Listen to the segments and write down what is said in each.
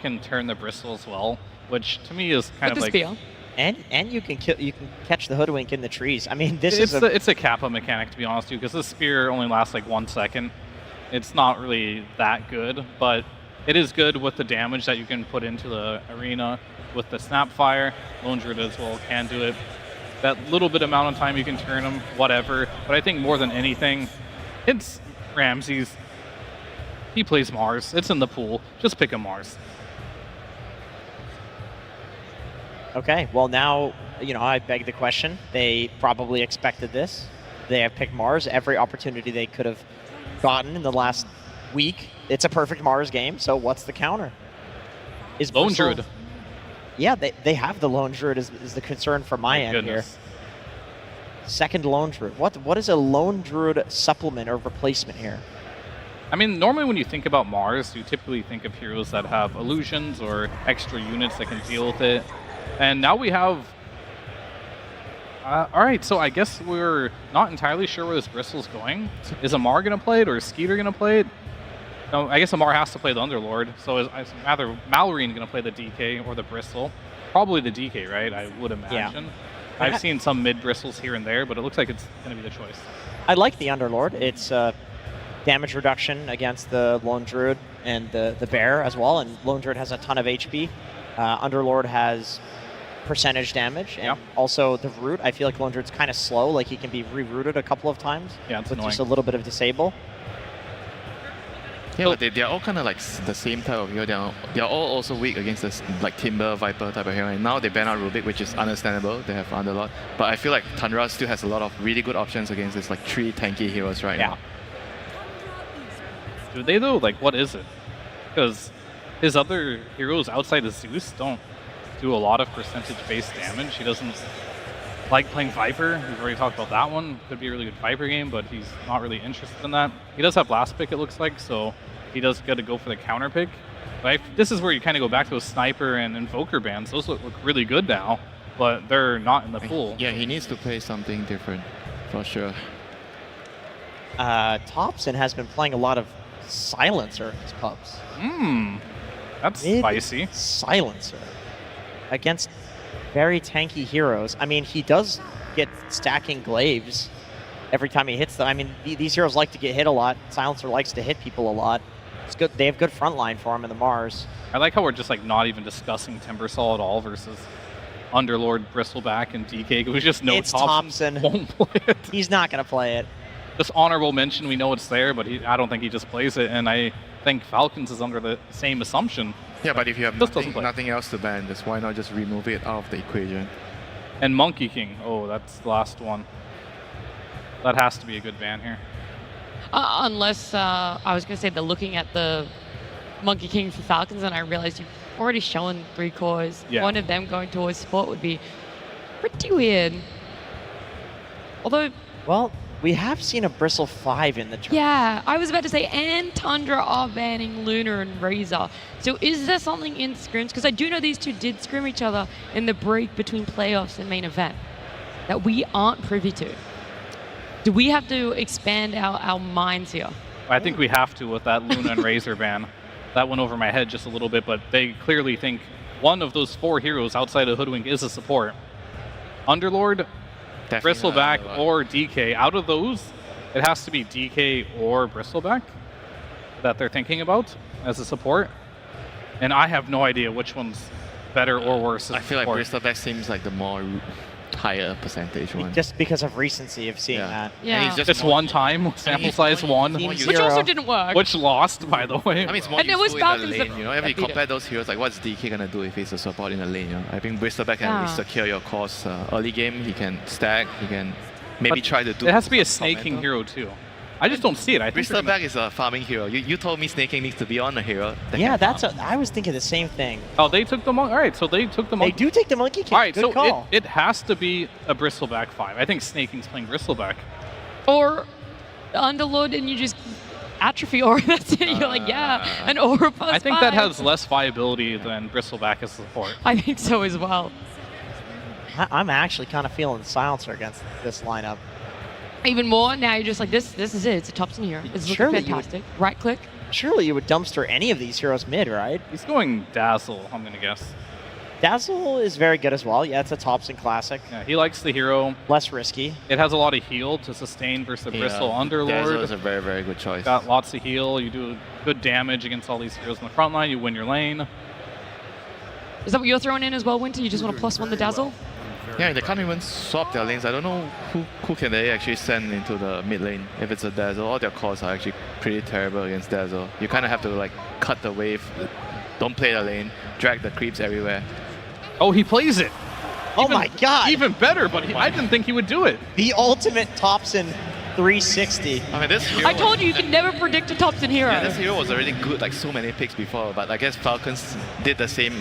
can turn the bristle as well, which to me is kind With of the like... spear. And you can catch the hoodwink in the trees. I mean, It's a Kappa mechanic, to be honest, because the spear only lasts like 1 second. It's not really that good, but it is good with the damage that you can put into the arena with the snap fire. Lone Druid as well can do it. That little bit amount of time you can turn them, whatever. But I think more than anything, it's Ramses. He plays Mars. It's in the pool. Just pick a Mars. Okay, well now, I beg the question. They probably expected this. They have picked Mars every opportunity they could have gotten in the last week. It's a perfect Mars game, so what's the counter? Is Lone Bristle... Druid. Yeah, they have the Lone Druid is the concern from my end Goodness. here. Second Lone Druid. What is a Lone Druid supplement or replacement here? I mean, normally when you think about Mars, you typically think of heroes that have illusions or extra units that can deal with it. And now we have... Alright, so I guess we're not entirely sure where this Bristle's going. Is Amar going to play it, or is Skeeter going to play it? No, I guess Amar has to play the Underlord, so is either Mallory going to play the DK or the Bristle? Probably the DK, right? I would imagine. Yeah. I've seen some mid-Bristles here and there, but it looks like it's going to be the choice. I like the Underlord. It's damage reduction against the Lone Druid and the Bear as well, and Lone Druid has a ton of HP. Underlord has percentage damage, and also the root. I feel like Lone Druid's kind of slow, like he can be rerouted a couple of times with annoying. Just a little bit of disable. Yeah, but they're all kind of like the same type of hero. They're all also weak against this like Timber, Viper type of hero. And now they ban out Rubik, which is understandable. They have Underlord. But I feel like Tundra still has a lot of really good options against this like 3 tanky heroes right now. Do they though? Like, what is it? Because his other heroes outside of Zeus don't do a lot of percentage-based damage. He doesn't like playing Viper. We've already talked about that one. Could be a really good Viper game, but he's not really interested in that. He does have last pick, it looks like, so he does get to go for the counter pick. But this is where you kind of go back to those Sniper and Invoker bans. Those look really good now, but they're not in the pool. Yeah, he needs to play something different, for sure. Thompson has been playing a lot of Silencer in his pubs. That's spicy. Silencer against very tanky heroes. I mean, he does get stacking glaives every time he hits them. I mean, these heroes like to get hit a lot. Silencer likes to hit people a lot. It's good. They have good front line for him in the Mars. I like how we're just like not even discussing Timbersol at all versus Underlord, Bristleback, and DK. It was just no. It's Thompson. Won't play it. He's not going to play it. Just honorable mention. We know it's there, but I don't think he just plays it. And I think Falcons is under the same assumption. Yeah, but if you have nothing else to ban, just why not just remove it out of the equation? And Monkey King. Oh, that's the last one. That has to be a good ban here. Unless, I was going to say they're looking at the Monkey King for Falcons, and I realized you've already shown 3 cores. Yeah. One of them going towards support would be pretty weird. Although... Well, we have seen a Bristle 5 in the tournament. Yeah, I was about to say, and Tundra are banning Lunar and Razor. So is there something in scrims? Because I do know these two did scrim each other in the break between playoffs and main event that we aren't privy to. Do we have to expand our minds here? I think we have to with that Luna and Razor ban. That went over my head just a little bit, but they clearly think one of those 4 heroes outside of Hoodwink is a support. Underlord, Bristleback, or DK. Out of those, it has to be DK or Bristleback that they're thinking about as a support. And I have no idea which one's better or worse as I feel support. like Bristleback seems like the more higher percentage one. Just because of recency of seeing that. Yeah. Just one time, sample size 1. Which also didn't work. Which lost, by the way. I mean, it's more And it was useful in Falcons the lane, you know? If you compare those heroes, like what's DK gonna do if he's a support in the lane, you know? I think Bristleback can secure your cause early game. He can stack, he can maybe try to do... It has to be a snaking hero too. I just don't see it. I think Bristleback is a farming hero. You told me snaking needs to be on a hero. Yeah, I was thinking the same thing. Oh, they took the monkey. All right, so they took the monkey. They do take the Monkey King. All right, Good so call. it has to be a Bristleback 5. I think Snaking's playing Bristleback. Or Underlord and you just atrophy aura. That's it. You're like, yeah, an aura plus I think 5. that has less viability than Bristleback as support. I think so as well. I'm actually kind of feeling Silencer against this lineup. Even more, now you're just like, this is it. It's a Thompson here. It's looking fantastic. Right click. surely you would dumpster any of these heroes mid, right? He's going Dazzle, I'm going to guess. Dazzle is very good as well. Yeah, it's a Thompson classic. Yeah, he likes the hero. Less risky. It has a lot of heal to sustain versus the Bristle Dazzle Underlord. is a very, very good choice. Got lots of heal. You do good damage against all these heroes in the front line. You win your lane. Is that what you're throwing in as well, Winter? You just want to +1 the Dazzle? Yeah, they can't even swap their lanes. I don't know who can they actually send into the mid lane if it's a Dazzle. All their calls are actually pretty terrible against Dazzle. You kind of have to like cut the wave, don't play the lane, drag the creeps everywhere. Oh, he plays it. Oh my god. Even better, but I didn't think he would do it. The ultimate Thompson 360. I mean, this hero I told you can never predict a Thompson hero. Yeah, this hero was already good, like so many picks before, but I guess Falcons did the same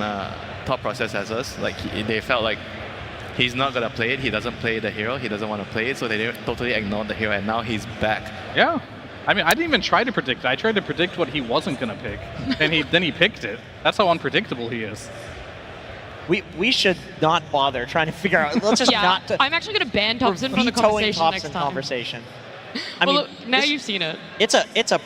thought process as us. Like they felt like he's not gonna play it, he doesn't play the hero, he doesn't want to play it, so they totally ignored the hero, and now he's back. Yeah. I mean, I didn't even try to predict it. I tried to predict what he wasn't going to pick, and then he picked it. That's how unpredictable he is. We should not bother trying to figure out. Let's just Yeah, not. I'm actually going to ban Thompson from the vetoing conversation Thompson next time. conversation. Well, look, now you've seen it. It's a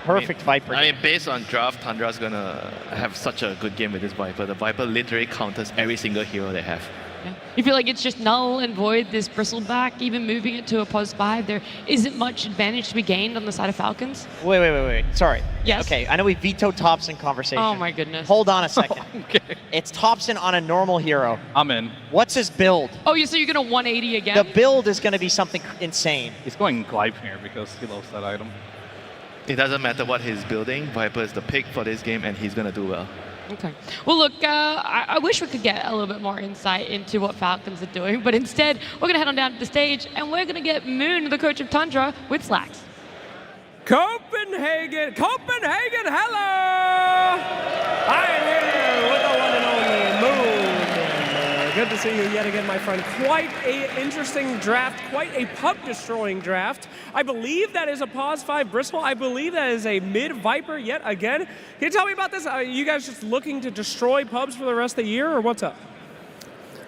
perfect Viper. I mean, based on draft, Tundra's gonna have such a good game with this Viper. The Viper literally counters every single hero they have. Yeah. You feel like it's just null and void, this bristleback, even moving it to a +5. There isn't much advantage to be gained on the side of Falcons. Wait. Sorry. Yes. Okay, I know we vetoed Thompson conversation. Oh my goodness. Hold on a second. Okay. It's Thompson on a normal hero. I'm in. What's his build? Oh, so you're going to 180 again? The build is going to be something insane. He's going Gleipnir because he loves that item. It doesn't matter what he's building, Viper is the pick for this game, and he's gonna do well. Okay. Well, look, I wish we could get a little bit more insight into what Falcons are doing, but instead, we're going to head on down to the stage, and we're going to get Moon, the coach of Tundra, with Slacks. Copenhagen, hello! I am here with the one and only Moon. Good to see you yet again, my friend. Quite an interesting draft, quite a puck-destroying draft. I believe that is a +5 Bristle. I believe that is a mid-Viper yet again. Can you tell me about this? Are you guys just looking to destroy pubs for the rest of the year, or what's up?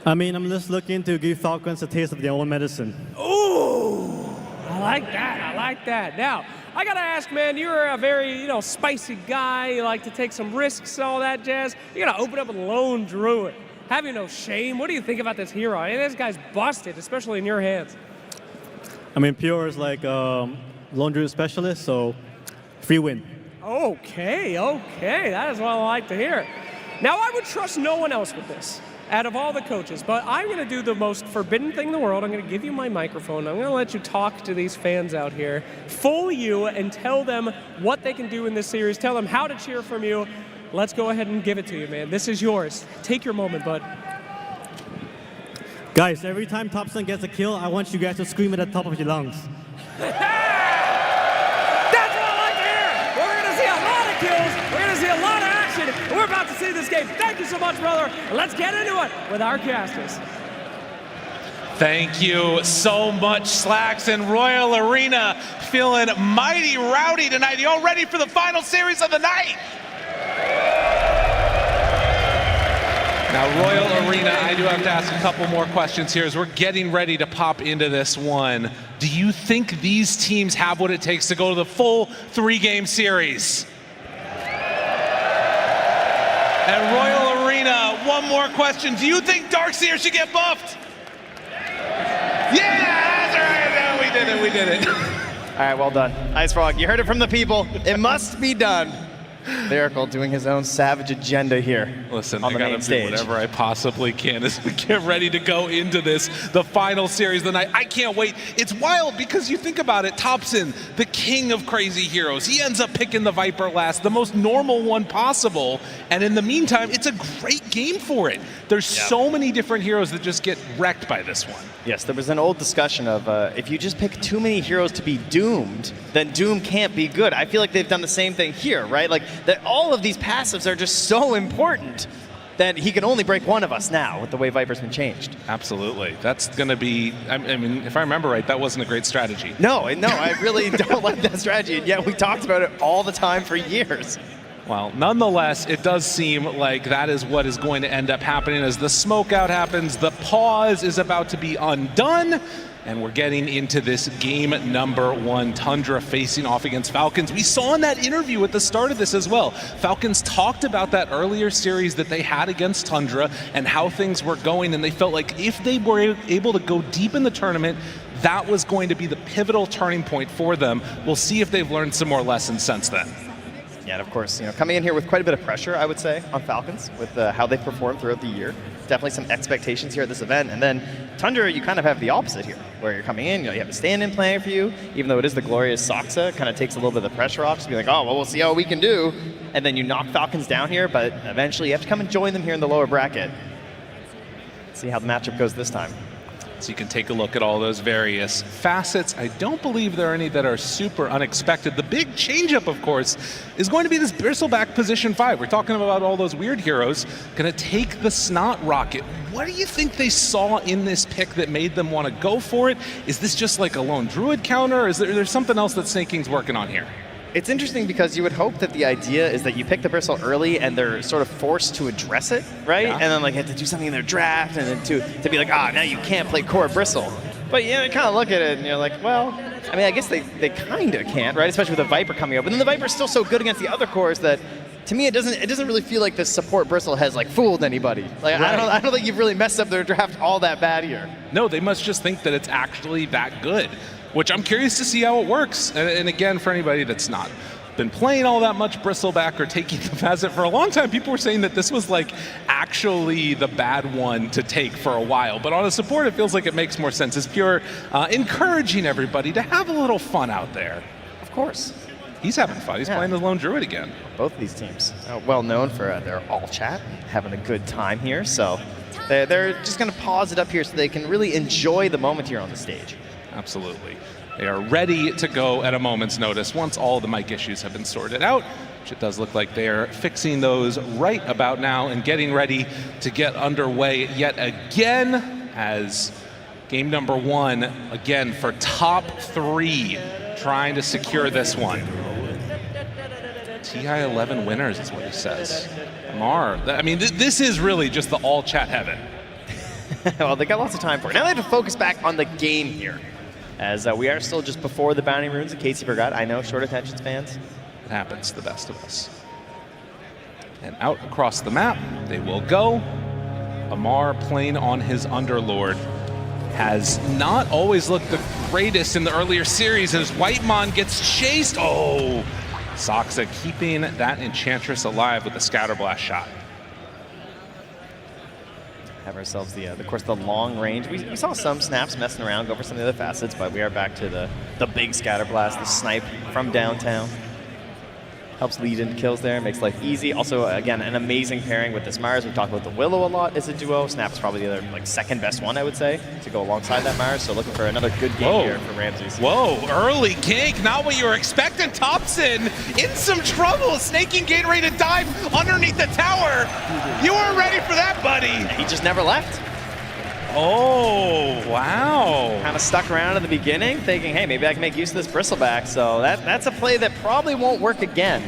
I mean, I'm just looking to give Falcons a taste of their own medicine. Ooh, I like that. Now, I gotta ask, man, you're a very, spicy guy. You like to take some risks and all that jazz. You're gonna open up with Lone Druid. Have you no shame? What do you think about this hero? I mean, this guy's busted, especially in your hands. I mean, Pure is like Lone Druid specialist, so free win. Okay. That is what I like to hear. Now, I would trust no one else with this out of all the coaches, but I'm going to do the most forbidden thing in the world. I'm going to give you my microphone. I'm going to let you talk to these fans out here, fool you, and tell them what they can do in this series. Tell them how to cheer from you. Let's go ahead and give it to you, man. This is yours. Take your moment, bud. Guys, every time Thompson gets a kill, I want you guys to scream at the top of your lungs. That's what I like to hear. We're going to see a lot of kills. We're going to see a lot of action. And we're about to see this game. Thank you so much, brother. Let's get into it with our casters. Thank you so much, Slacks and Royal Arena. Feeling mighty rowdy tonight. You all ready for the final series of the night? Now, Royal Arena, I do have to ask a couple more questions here as we're getting ready to pop into this one. Do you think these teams have what it takes to go to the full 3-game series? And Royal Arena, one more question. Do you think Darkseer should get buffed? Yeah, that's right. No, we did it. All right, well done. Ice Frog, you heard it from the people. It must be done. Lyrical doing his own savage agenda here. Listen, on I the gotta main do stage. whatever I possibly can as we get ready to go into this, the final series of the night. I can't wait. It's wild because you think about it, Thompson, the king of crazy heroes, he ends up picking the Viper last, the most normal one possible, and in the meantime, it's a great game for it. There's so many different heroes that just get wrecked by this one. Yes, there was an old discussion of if you just pick too many heroes to be doomed, then Doom can't be good. I feel like they've done the same thing here, right? Like that all of these passives are just so important that he can only break one of us now with the way Viper's been changed. Absolutely. That's going to be, I mean, if I remember right, that wasn't a great strategy. No, I really don't like that strategy, and yet we talked about it all the time for years. Well, nonetheless, it does seem like that is what is going to end up happening as the smoke out happens. The pause is about to be undone, and we're getting into this game number 1, Tundra facing off against Falcons. We saw in that interview at the start of this as well. Falcons talked about that earlier series that they had against Tundra and how things were going, and they felt like if they were able to go deep in the tournament, that was going to be the pivotal turning point for them. We'll see if they've learned some more lessons since then. Yeah, and of course, coming in here with quite a bit of pressure, I would say, on Falcons with how they've performed throughout the year. Definitely some expectations here at this event. And then Tundra, you kind of have the opposite here, where you're coming in, you have a stand-in playing for you, even though it is the glorious Soxa, kind of takes a little bit of the pressure off, to be like, oh, well, we'll see how we can do. And then you knock Falcons down here, but eventually you have to come and join them here in the lower bracket. See how the matchup goes this time. So you can take a look at all those various facets. I don't believe there are any that are super unexpected. The big changeup, of course, is going to be this Bristleback position 5. We're talking about all those weird heroes. Going to take the Snot Rocket. What do you think they saw in this pick that made them want to go for it? Is this just like a lone druid counter, or is there something else that Snake King's working on here? It's interesting because you would hope that the idea is that you pick the bristle early and they're sort of forced to address it, right? Yeah. And then like have to do something in their draft and then to be like, now you can't play core bristle. But you kind of look at it and you're like, well, I mean, I guess they kind of can't, right? Especially with the Viper coming up. But then the Viper's still so good against the other cores that, to me, it doesn't really feel like this support bristle has like fooled anybody. Like Right. I don't think you've really messed up their draft all that bad here. No, they must just think that it's actually that good, which I'm curious to see how it works. And again, for anybody that's not been playing all that much Bristleback or taking the facet for a long time, people were saying that this was like actually the bad one to take for a while. But on a support, it feels like it makes more sense. It's pure encouraging everybody to have a little fun out there. Of course. He's having fun. He's playing the Lone Druid again. Both of these teams well known for their all chat, having a good time here. So they're just going to pause it up here so they can really enjoy the moment here on the stage. Absolutely. They are ready to go at a moment's notice once all the mic issues have been sorted out, which it does look like they are fixing those right about now and getting ready to get underway yet again as game number 1, again, for top 3, trying to secure this one. TI 11 winners is what he says. I mean, this is really just the all chat heaven. Well, they got lots of time for it. Now they have to focus back on the game here, as we are still just before the Bounty Runes, in case you forgot. I know, short attention spans. It happens to the best of us. And out across the map, they will go. Amar playing on his Underlord has not always looked the greatest in the earlier series as Whitemon gets chased. Oh, Soxa keeping that Enchantress alive with the Scatterblast shot. Have ourselves of course, the long range. We saw some snaps messing around, go for some of the other facets, but we are back to the big Scatterblast, the snipe from downtown. Helps lead into kills there, makes life easy. Also, again, an amazing pairing with this Mars. We've talked about the Willow a lot as a duo. Snap's probably the other, second best one, I would say, to go alongside that Mars. So looking for another good game here for Ramses. Whoa, early gank, not what you were expecting. Thompson in some trouble. Snake King getting ready to dive underneath the tower. You weren't ready for that, buddy. He just never left. Oh, wow. Kind of stuck around in the beginning, thinking, hey, maybe I can make use of this Bristleback. So that's a play that probably won't work again.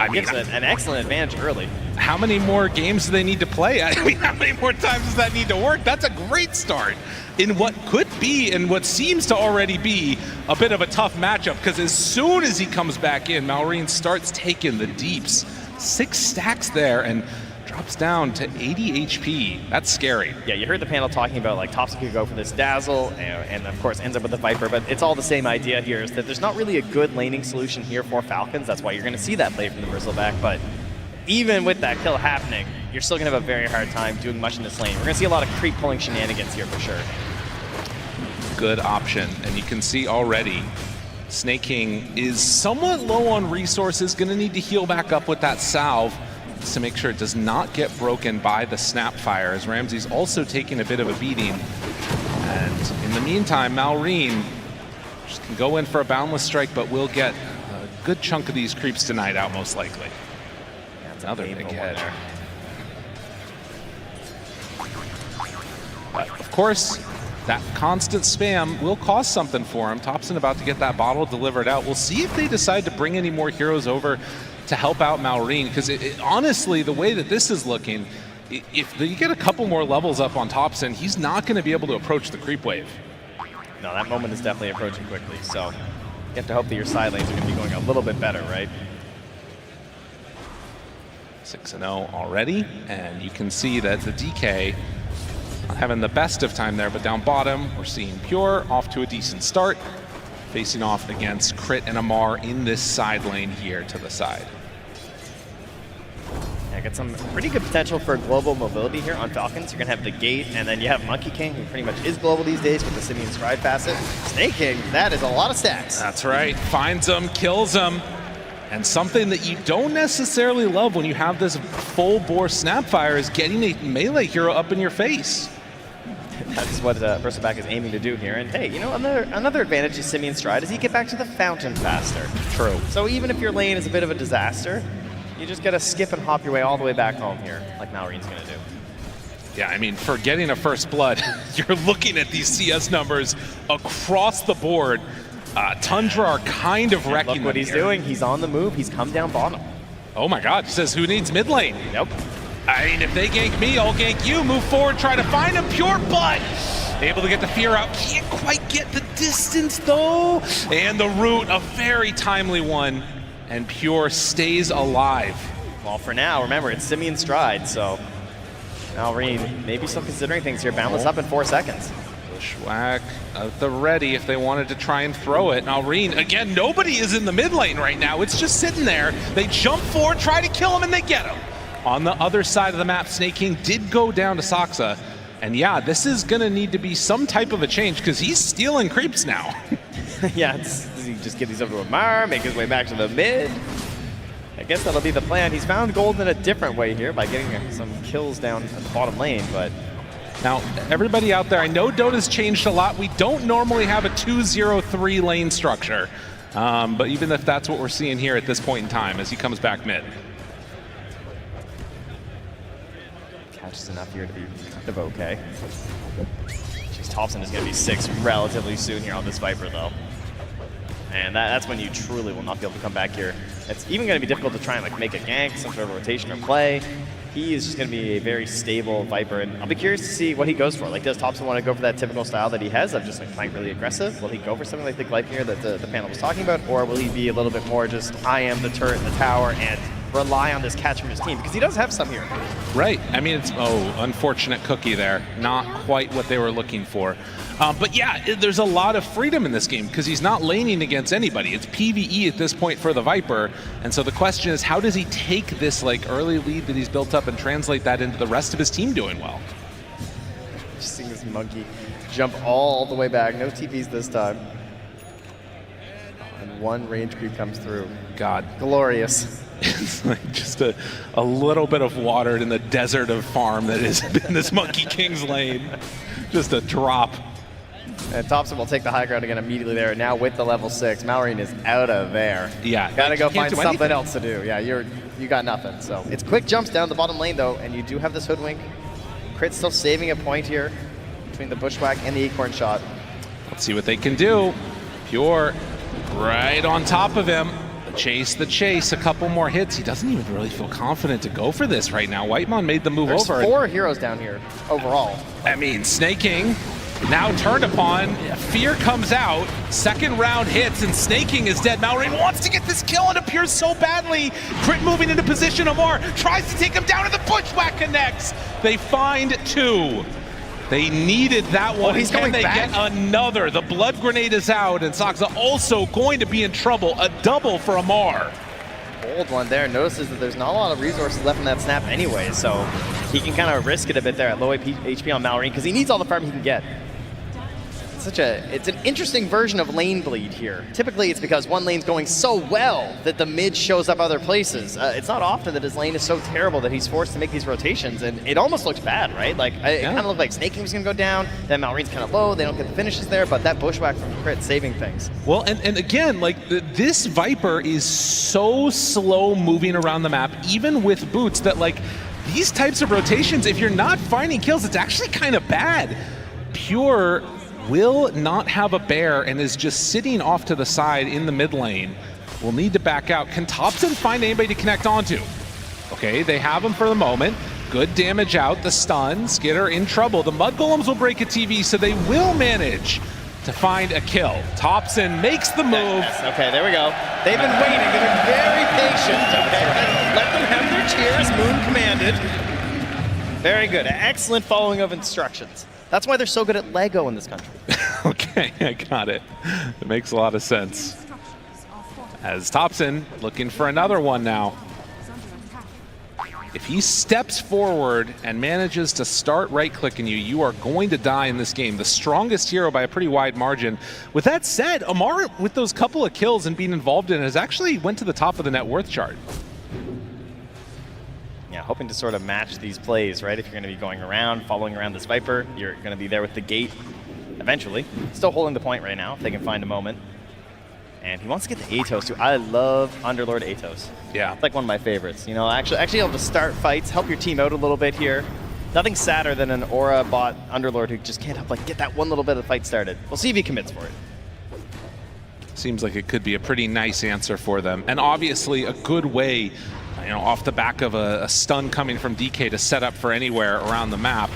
I mean, gives an excellent advantage early. How many more games do they need to play? I mean, how many more times does that need to work? That's a great start in what could be and what seems to already be a bit of a tough matchup, because as soon as he comes back in, Malrine starts taking the deeps. 6 stacks there and drops down to 80 HP. That's scary. Yeah, you heard the panel talking about Thompson could go for this Dazzle and of course ends up with the Viper, but it's all the same idea here, is that there's not really a good laning solution here for Falcons. That's why you're going to see that play from the Bristleback, but even with that kill happening, you're still going to have a very hard time doing much in this lane. We're going to see a lot of creep pulling shenanigans here for sure. Good option, and you can see already Snake King is somewhat low on resources, going to need to heal back up with that salve to make sure it does not get broken by the Snapfire, as Ramsey's also taking a bit of a beating. And in the meantime, Malrine just can go in for a Boundless Strike, but will get a good chunk of these creeps tonight out, most likely. That's another big hit. But of course, that constant spam will cost something for him. Thompson about to get that bottle delivered out. We'll see if they decide to bring any more heroes over to help out Maureen, because honestly, the way that this is looking, if you get a couple more levels up on Thompson, he's not going to be able to approach the creep wave. No, that moment is definitely approaching quickly, so you have to hope that your side lanes are going to be going a little bit better, right? 6-0 already, and you can see that the DK not having the best of time there, but down bottom, we're seeing Pure off to a decent start, facing off against Crit and Amar in this side lane here to the side. Yeah, got some pretty good potential for global mobility here on Falcons. You're going to have the Gate, and then you have Monkey King, who pretty much is global these days with the Simeon Stride facet. Snake King, that is a lot of stacks. That's right. Finds them, kills them. And something that you don't necessarily love when you have this full-bore Snapfire is getting a melee hero up in your face. That's what Bristleback is aiming to do here. And hey, you know, another advantage of Simeon Stride is he get back to the fountain faster. True. So even if your lane is a bit of a disaster, you just got to skip and hop your way all the way back home here, like Maureen's going to do. Yeah, I mean, for getting a first blood, you're looking at these CS numbers across the board. Tundra are kind of wrecking Look what he's doing. He's on the move. He's come down bottom. Oh my god, he says, who needs mid lane? Nope. I mean, if they gank me, I'll gank you. Move forward, try to find him. Pure, but able to get the fear out. Can't quite get the distance, though. And the root, a very timely one. And Pure stays alive. Well, for now, remember, it's Simeon Stride, so Maureen maybe still considering things here. Boundless up in 4 seconds. Bushwhack at the ready if they wanted to try and throw it. Maureen, again, nobody is in the mid lane right now. It's just sitting there. They jump forward, try to kill him, and they get him. On the other side of the map, Snake King did go down to Saksa. And yeah, this is going to need to be some type of a change because he's stealing creeps now. Yeah, does he just get these over to Amar, make his way back to the mid? I guess that'll be the plan. He's found gold in a different way here by getting some kills down at the bottom lane, but now, everybody out there, I know Dota's changed a lot. We don't normally have a 2-0-3 lane structure, but even if that's what we're seeing here at this point in time as he comes back mid. Catches enough here to be kind of okay. Jeez, Thompson is going to be 6 relatively soon here on this Viper, though. And that's when you truly will not be able to come back here. It's even going to be difficult to try and like make a gank, some sort of rotation or play. He is just going to be a very stable Viper, and I'll be curious to see what he goes for. Like, does Thompson want to go for that typical style that he has of just like playing really aggressive? Will he go for something like the Gleipnir that the panel was talking about, or will he be a little bit more just I am the turret in the tower and rely on this catch from his team? Because he does have some here. Right. I mean, it's, unfortunate cookie there. Not quite what they were looking for. But yeah, there's a lot of freedom in this game because he's not laning against anybody. It's PvE at this point for the Viper. And so the question is, how does he take this like early lead that he's built up and translate that into the rest of his team doing well? Just seeing this monkey jump all the way back. No TPs this time. And one range creep comes through. God. Glorious. It's like just a little bit of water in the desert of farm that is in this Monkey King's lane. Just a drop. And Thompson will take the high ground again immediately there. Now with the level 6, Maureen is out of there. Yeah. Gotta go Can't find do something anything. else to do. Yeah, you got nothing. So it's quick jumps down the bottom lane though, and you do have this hoodwink. Crit still saving a point here between the bushwhack and the acorn shot. Let's see what they can do. Pure right on top of him. The chase, a couple more hits. He doesn't even really feel confident to go for this right now. Whitemon made the move There's over. 4 heroes down here overall. I mean, Snake King now turned upon. Fear comes out. Second round hits, and Snake King is dead. Maureen wants to get this kill and appears so badly. Crit moving into position. Amar tries to take him down, and the bushwhack connects. They find 2. They needed that one. He's Can going they back? get another? The blood grenade is out, and Saksa also going to be in trouble. A double for Amar. Bold one there. Notices that there's not a lot of resources left in that snap anyway, so he can kind of risk it a bit there at low HP on Maureen because he needs all the farm he can get. It's an interesting version of lane bleed here. Typically it's because one lane's going so well that the mid shows up other places. It's not often that his lane is so terrible that he's forced to make these rotations, and it almost looks bad, right? Like it kind of looked like Snake King was gonna go down, then Maureen's kind of low, they don't get the finishes there, but that bushwhack from Crit saving things. Well, and again, like this Viper is so slow moving around the map, even with boots, that like these types of rotations, if you're not finding kills, it's actually kind of bad. Pure will not have a bear and is just sitting off to the side in the mid lane. will need to back out. Can Thompson find anybody to connect onto? Okay, they have him for the moment. Good damage out, the stun. Skitter in trouble. The Mud Golems will break a TV, so they will manage to find a kill. Thompson makes the move. Yes, okay, there we go. They've been waiting. They've been very patient. Okay, let them have their cheers. Moon commanded. Very good. Excellent following of instructions. That's why they're so good at Lego in this country. Okay, I got it. It makes a lot of sense. As Thompson looking for another one now. If he steps forward and manages to start right-clicking you, you are going to die in this game. The strongest hero by a pretty wide margin. With that said, Amar, with those couple of kills and being involved in it, has actually went to the top of the net worth chart. Yeah, hoping to sort of match these plays, right? If you're going to be going around, following around this Viper, you're going to be there with the gate eventually. Still holding the point right now, if they can find a moment. And he wants to get the Atos too. I love Underlord Atos. Yeah. It's like one of my favorites. You know, actually able to start fights, help your team out a little bit here. Nothing sadder than an Aura bot Underlord who just can't help like get that one little bit of the fight started. We'll see if he commits for it. Seems like it could be a pretty nice answer for them. And obviously a good way, you know, off the back of a stun coming from DK to set up for anywhere around the map.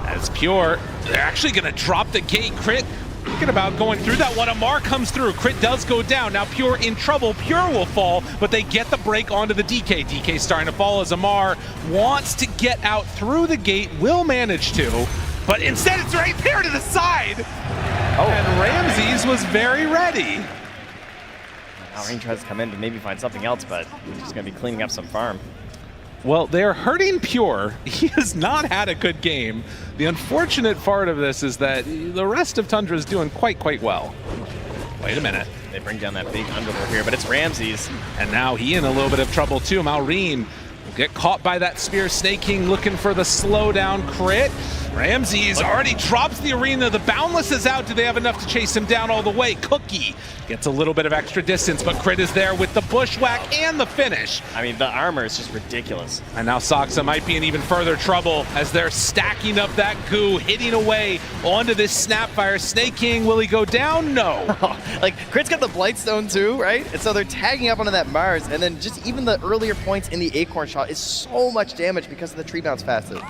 As Pure, they're actually going to drop the gate. Crit thinking about going through that one. Amar comes through. Crit does go down. Now Pure in trouble. Pure will fall, but they get the break onto the DK. DK starting to fall as Amar wants to get out through the gate, will manage to, but instead it's right there to the side. Oh. And Ramses was very ready. Now Rain tries to come in to maybe find something else, but he's just going to be cleaning up some farm. Well, they're hurting Pure. He has not had a good game. The unfortunate part of this is that the rest of Tundra is doing quite well. Wait a minute. They bring down that big Underlord here, but it's Ramses. And now he in a little bit of trouble too. Malrine will get caught by that spear. Snake King looking for the slowdown crit. Ramses already drops the arena. The Boundless is out. Do they have enough to chase him down all the way? Cookie gets a little bit of extra distance, but Crit is there with the bushwhack and the finish. I mean, the armor is just ridiculous. And now Soxa might be in even further trouble as they're stacking up that goo, hitting away onto this Snapfire. Snake King, will he go down? No. Like, Crit's got the Blightstone too, right? And so they're tagging up onto that Mars, and then just even the earlier points in the Acorn shot is so much damage because of the tree bounce faster.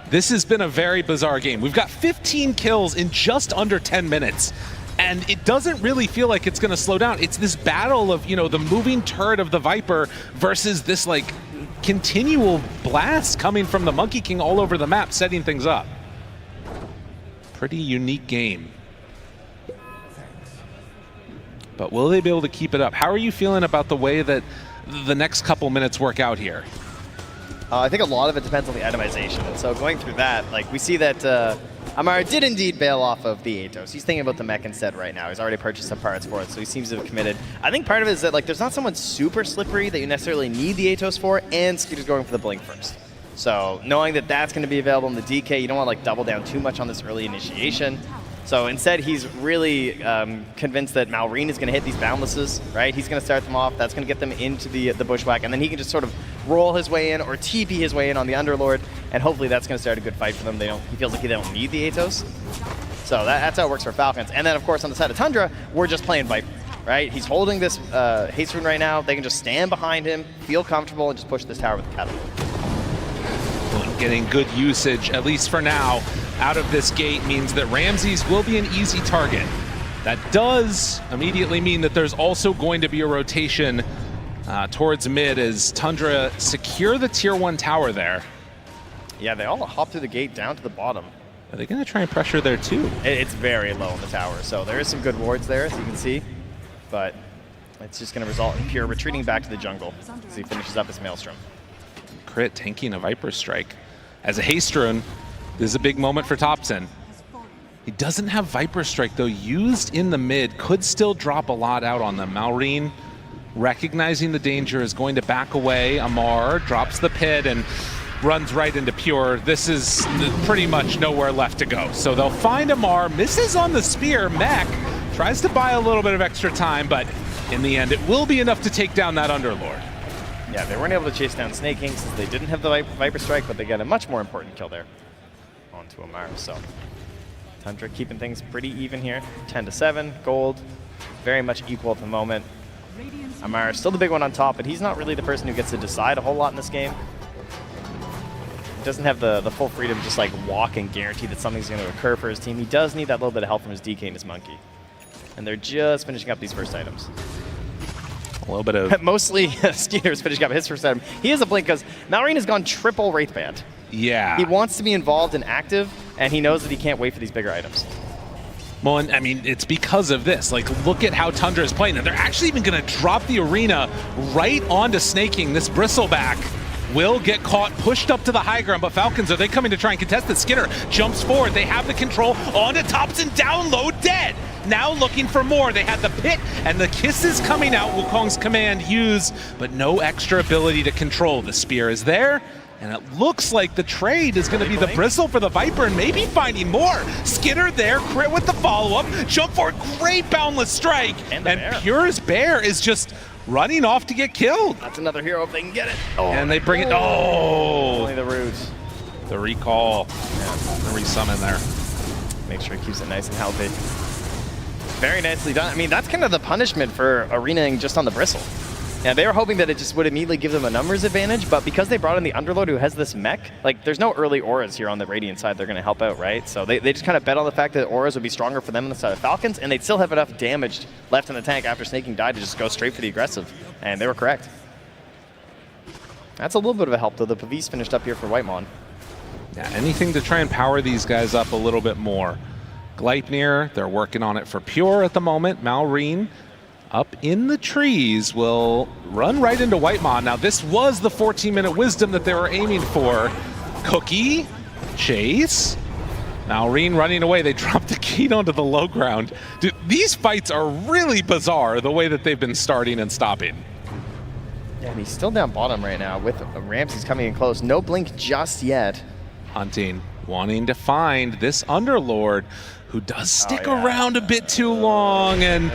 This has been a very bizarre game. We've got 15 kills in just under 10 minutes. And it doesn't really feel like it's going to slow down. It's this battle of, you know, the moving turret of the Viper versus this, like, continual blast coming from the Monkey King all over the map, setting things up. Pretty unique game. But will they be able to keep it up? How are you feeling about the way that the next couple minutes work out here? I think a lot of it depends on the itemization. And so going through that, like, we see that Amar did indeed bail off of the Atos. He's thinking about the mech instead right now. He's already purchased some parts for it, so he seems to have committed. I think part of it is that, like, there's not someone super slippery that you necessarily need the Atos for, and Scooter's going for the Blink first. So knowing that that's going to be available in the DK, you don't want to, like, double down too much on this early initiation. So instead, he's really convinced that Malrine is going to hit these Boundlesses, right? He's going to start them off. That's going to get them into the bushwhack, and then he can just sort of roll his way in or TP his way in on the Underlord, and hopefully that's going to start a good fight for them. He feels like they don't need the Atos. So that's how it works for Falcons. And then, of course, on the side of Tundra, we're just playing Viper, right? He's holding this haste rune right now. They can just stand behind him, feel comfortable, and just push this tower with the catapult. Getting good usage, at least for now, out of this gate means that Ramses will be an easy target. That does immediately mean that there's also going to be a rotation towards mid as Tundra secure the tier 1 tower there. Yeah, they all hop through the gate down to the bottom. Are they going to try and pressure there too? It's very low in the tower, so there is some good wards there, as you can see. But it's just going to result in Pure retreating back to the jungle as he finishes up his Maelstrom. Crit tanking a Viper Strike. As a haste rune, this is a big moment for Thompson. He doesn't have Viper Strike, though, used in the mid, could still drop a lot out on them. Malrine, recognizing the danger, is going to back away. Amar drops the pit and runs right into Pure. This is pretty much nowhere left to go. So they'll find Amar, misses on the spear. Mech tries to buy a little bit of extra time, but in the end, it will be enough to take down that Underlord. Yeah, they weren't able to chase down Snake King since they didn't have the Viper Strike, but they get a much more important kill there onto Amar. So Tundra keeping things pretty even here. 10-7, gold, very much equal at the moment. Amar still the big one on top, but he's not really the person who gets to decide a whole lot in this game. He doesn't have the full freedom to just like walk and guarantee that something's going to occur for his team. He does need that little bit of help from his DK and his Monkey. And they're just finishing up these first items. A little bit of... Mostly Skeeter's finishing up his first item. He has a blink because Malrine has gone triple Wraithband. Yeah. He wants to be involved and active, and he knows that he can't wait for these bigger items. Well, and, I mean, it's because of this. Like, look at how Tundra is playing. And they're actually even going to drop the arena right onto Snaking. This Bristleback will get caught, pushed up to the high ground, but Falcons, are they coming to try and contest it? Skinner jumps forward. They have the control onto Thompson, down low, dead. Now looking for more. They had the pit and the kisses coming out. Wukong's command used, but no extra ability to control. The spear is there. And it looks like the trade is going to be the Bristle for the Viper and maybe finding more. Skinner there, crit with the follow-up. Jump for a great boundless strike. And Pure's Bear is just running off to get killed. That's another hero if they can get it. Oh, and they bring it. Oh! Only the roots. The recall. Yeah. The resummon there. Make sure he keeps it nice and healthy. Very nicely done. I mean, that's kind of the punishment for arenaing just on the Bristle. Yeah, they were hoping that it just would immediately give them a numbers advantage, but because they brought in the Underlord who has this mech, like there's no early auras here on the Radiant side they're going to help out, right? So they just kind of bet on the fact that auras would be stronger for them on the side of Falcons, and they'd still have enough damage left in the tank after Snaking died to just go straight for the aggressive, and they were correct. That's a little bit of a help, though. The Pavis finished up here for Whitemon. Yeah, anything to try and power these guys up a little bit more. Gleipnir, they're working on it for Pure at the moment. Malrine up in the trees will run right into Whitemon. Now this was the 14-minute wisdom that they were aiming for. Cookie, chase, Malrine running away. They dropped the key onto the low ground. Dude, these fights are really bizarre the way that they've been starting and stopping. Yeah, and he's still down bottom right now with Ramses coming in close. No blink just yet. Hunting, wanting to find this Underlord who does stick around a bit too long, and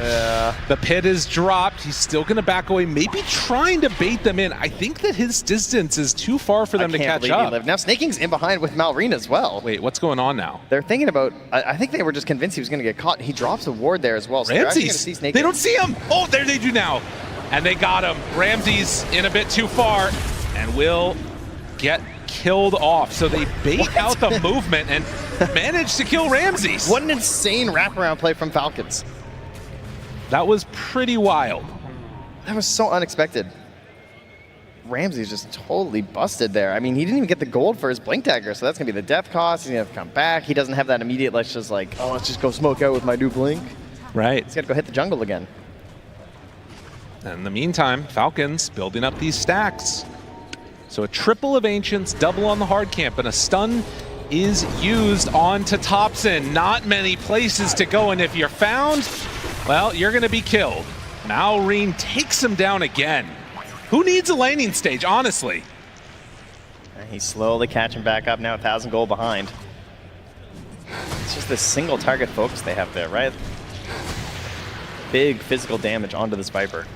the pit is dropped. He's still going to back away, maybe trying to bait them in. I think that his distance is too far for them to catch up. Now Snaking's in behind with Malrine as well. Wait, what's going on now? They're thinking about, I think they were just convinced he was going to get caught. He drops a ward there as well. So Ramses, they don't see him. Oh, there they do now. And they got him. Ramses in a bit too far and will get killed off. So they bait out the movement and managed to kill Ramses. What an insane wraparound play from Falcons. That was pretty wild. That was so unexpected. Ramses just totally busted there. I mean, he didn't even get the gold for his Blink Dagger, so that's going to be the death cost. He's going to have to come back. He doesn't have that immediate, let's just like, oh, let's just go smoke out with my new Blink. Right. He's got to go hit the jungle again. And in the meantime, Falcons building up these stacks. So a triple of Ancients, double on the hard camp, and a stun is used onto Thompson. Not many places to go, and if you're found, well, you're going to be killed. Malrine takes him down again. Who needs a laning stage, honestly? And he's slowly catching back up now, 1,000 gold behind. It's just this single target focus they have there, right? Big physical damage onto this Viper.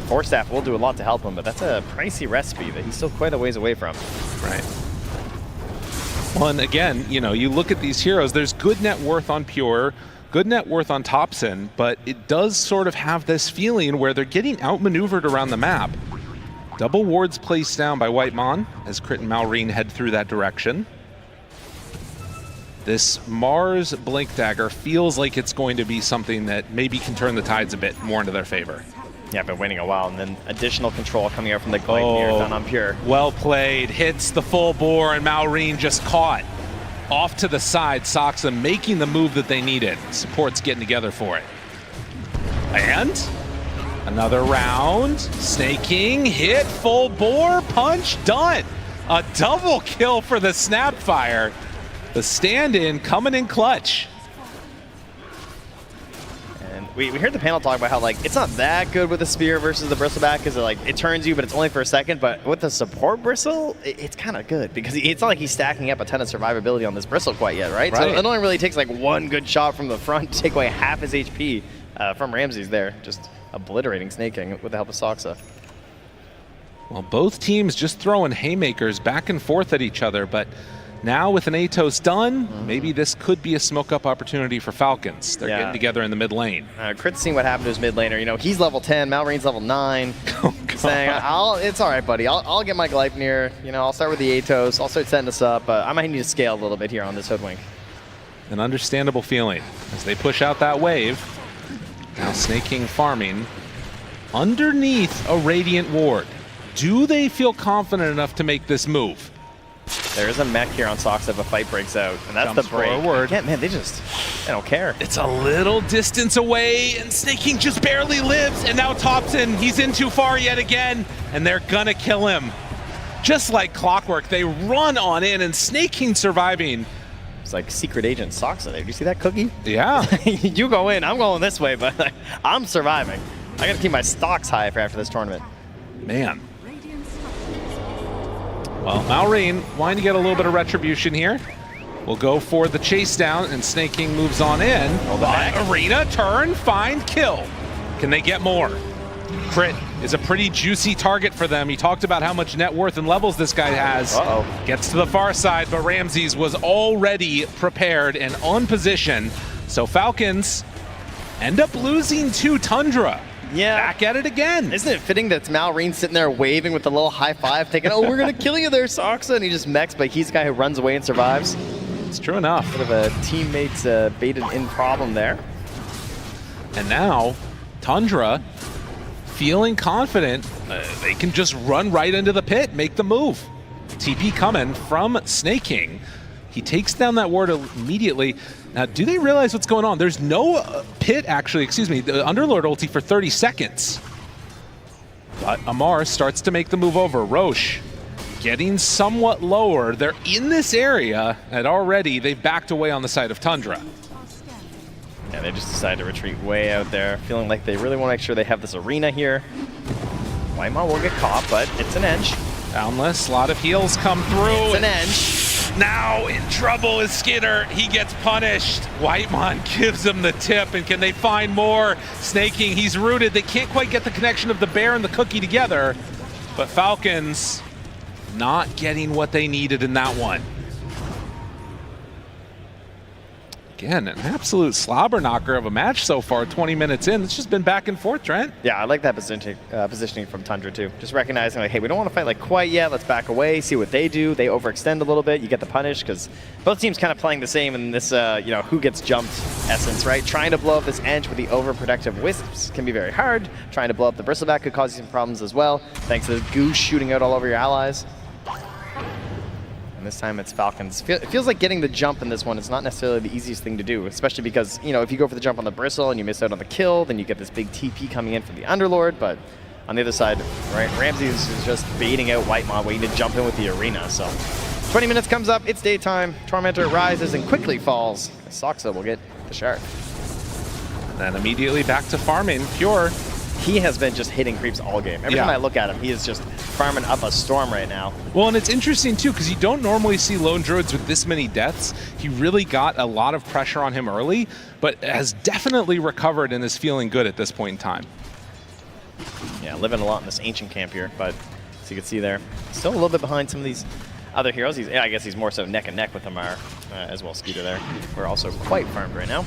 Force Staff will do a lot to help him, but that's a pricey recipe that he's still quite a ways away from. Right. Well, and again, you know, you look at these heroes, there's good net worth on Pure, good net worth on Thompson, but it does sort of have this feeling where they're getting outmaneuvered around the map. Double wards placed down by Whitemon as Crit and Malrine head through that direction. This Mars Blink Dagger feels like it's going to be something that maybe can turn the tides a bit more into their favor. Yeah, been waiting a while, and then additional control coming out from the Gleipnir done on Pure. Well played, hits the full bore, and Malrine just caught. Off to the side, Soxa making the move that they needed. Support's getting together for it. And another round, Snaking, hit, full bore, punch, done. A double kill for the Snapfire. The stand-in coming in clutch. We heard the panel talk about how like it's not that good with the spear versus the bristleback because like it turns you, but it's only for a second. But with the support bristle, it's kind of good because it's not like he's stacking up a ton of survivability on this bristle quite yet, right? So it only really takes like one good shot from the front to take away half his HP from Ramses there, just obliterating Snaking with the help of Soxa. Well, both teams just throwing haymakers back and forth at each other, but Now with an Atos done, maybe this could be a smoke-up opportunity for Falcons. They're getting together in the mid lane. Crit's seen what happened to his mid laner. You know, he's level 10, Malraine's level 9. Oh, saying, it's all right, buddy. I'll get my Gleipnir. You know, I'll start with the Atos. I'll start setting us up. I might need to scale a little bit here on this Hoodwink. An understandable feeling as they push out that wave. Now Snake King farming underneath a Radiant Ward. Do they feel confident enough to make this move? There is a mech here on Sox if a fight breaks out, and that's Jumps the break. forward. Again, man, they don't care. It's a little distance away, and Snake King just barely lives, and now Thompson, he's in too far yet again, and they're gonna kill him. Just like clockwork, they run on in, and Snake King surviving. It's like secret agent Sox there. Do you see that cookie? Yeah. You go in, I'm going this way, but I'm surviving. I gotta keep my stocks high for after this tournament. Man. Well, Malrine wanting to get a little bit of retribution here. We'll go for the chase down, and Snake King moves on in. Arena, turn, find, kill. Can they get more? Crit is a pretty juicy target for them. He talked about how much net worth and levels this guy has. Gets to the far side, but Ramses was already prepared and on position. So Falcons end up losing to Tundra. Yeah. Back at it again. Isn't it fitting that it's Malrine sitting there waving with a little high five, thinking, oh, we're going to kill you there, Soxa, and he just mechs, but he's the guy who runs away and survives. It's true enough. Bit of a teammate's baited-in problem there. And now, Tundra, feeling confident, they can just run right into the pit, make the move. TP coming from Snake King. He takes down that ward immediately. Now, do they realize what's going on? There's no pit, actually, excuse me, the Underlord ulti for 30 seconds. But Amar starts to make the move over. Roche getting somewhat lower. They're in this area, and already they've backed away on the side of Tundra. Yeah, they just decided to retreat way out there, feeling like they really want to make sure they have this arena here. Whitemon will get caught, but it's an edge. Boundless, a lot of heals come through. It's an edge. Now in trouble is Skinner. He gets punished. Whitemon gives him the tip, and can they find more? Snake King, he's rooted. They can't quite get the connection of the bear and the cookie together, but Falcons not getting what they needed in that one. Again, an absolute slobber knocker of a match so far, 20 minutes in. It's just been back and forth, Trent. Yeah, I like that positioning from Tundra too. Just recognizing like, hey, we don't want to fight like quite yet. Let's back away, see what they do. They overextend a little bit. You get the punish because both teams kind of playing the same in this, you know, who gets jumped essence, right? Trying to blow up this edge with the overprotective wisps can be very hard. Trying to blow up the bristleback could cause you some problems as well, thanks to the goose shooting out all over your allies. And this time it's Falcons. It feels like getting the jump in this one is not necessarily the easiest thing to do, especially because, you know, if you go for the jump on the bristle and you miss out on the kill, then you get this big TP coming in from the Underlord. But on the other side, right, Ramses is just baiting out Whitemon, waiting to jump in with the arena. So 20 minutes comes up, it's daytime. Tormentor rises and quickly falls. Soxa will get the shard. And then immediately back to farming. Pure. He has been just hitting creeps all game. Every time I look at him, he is just farming up a storm right now. Well, and it's interesting too, because you don't normally see lone druids with this many deaths. He really got a lot of pressure on him early, but has definitely recovered and is feeling good at this point in time. Yeah, living a lot in this ancient camp here, but as you can see there, still a little bit behind some of these other heroes. I guess he's more so neck and neck with Amar, as well as Skeeter there. We're also quite farmed right now.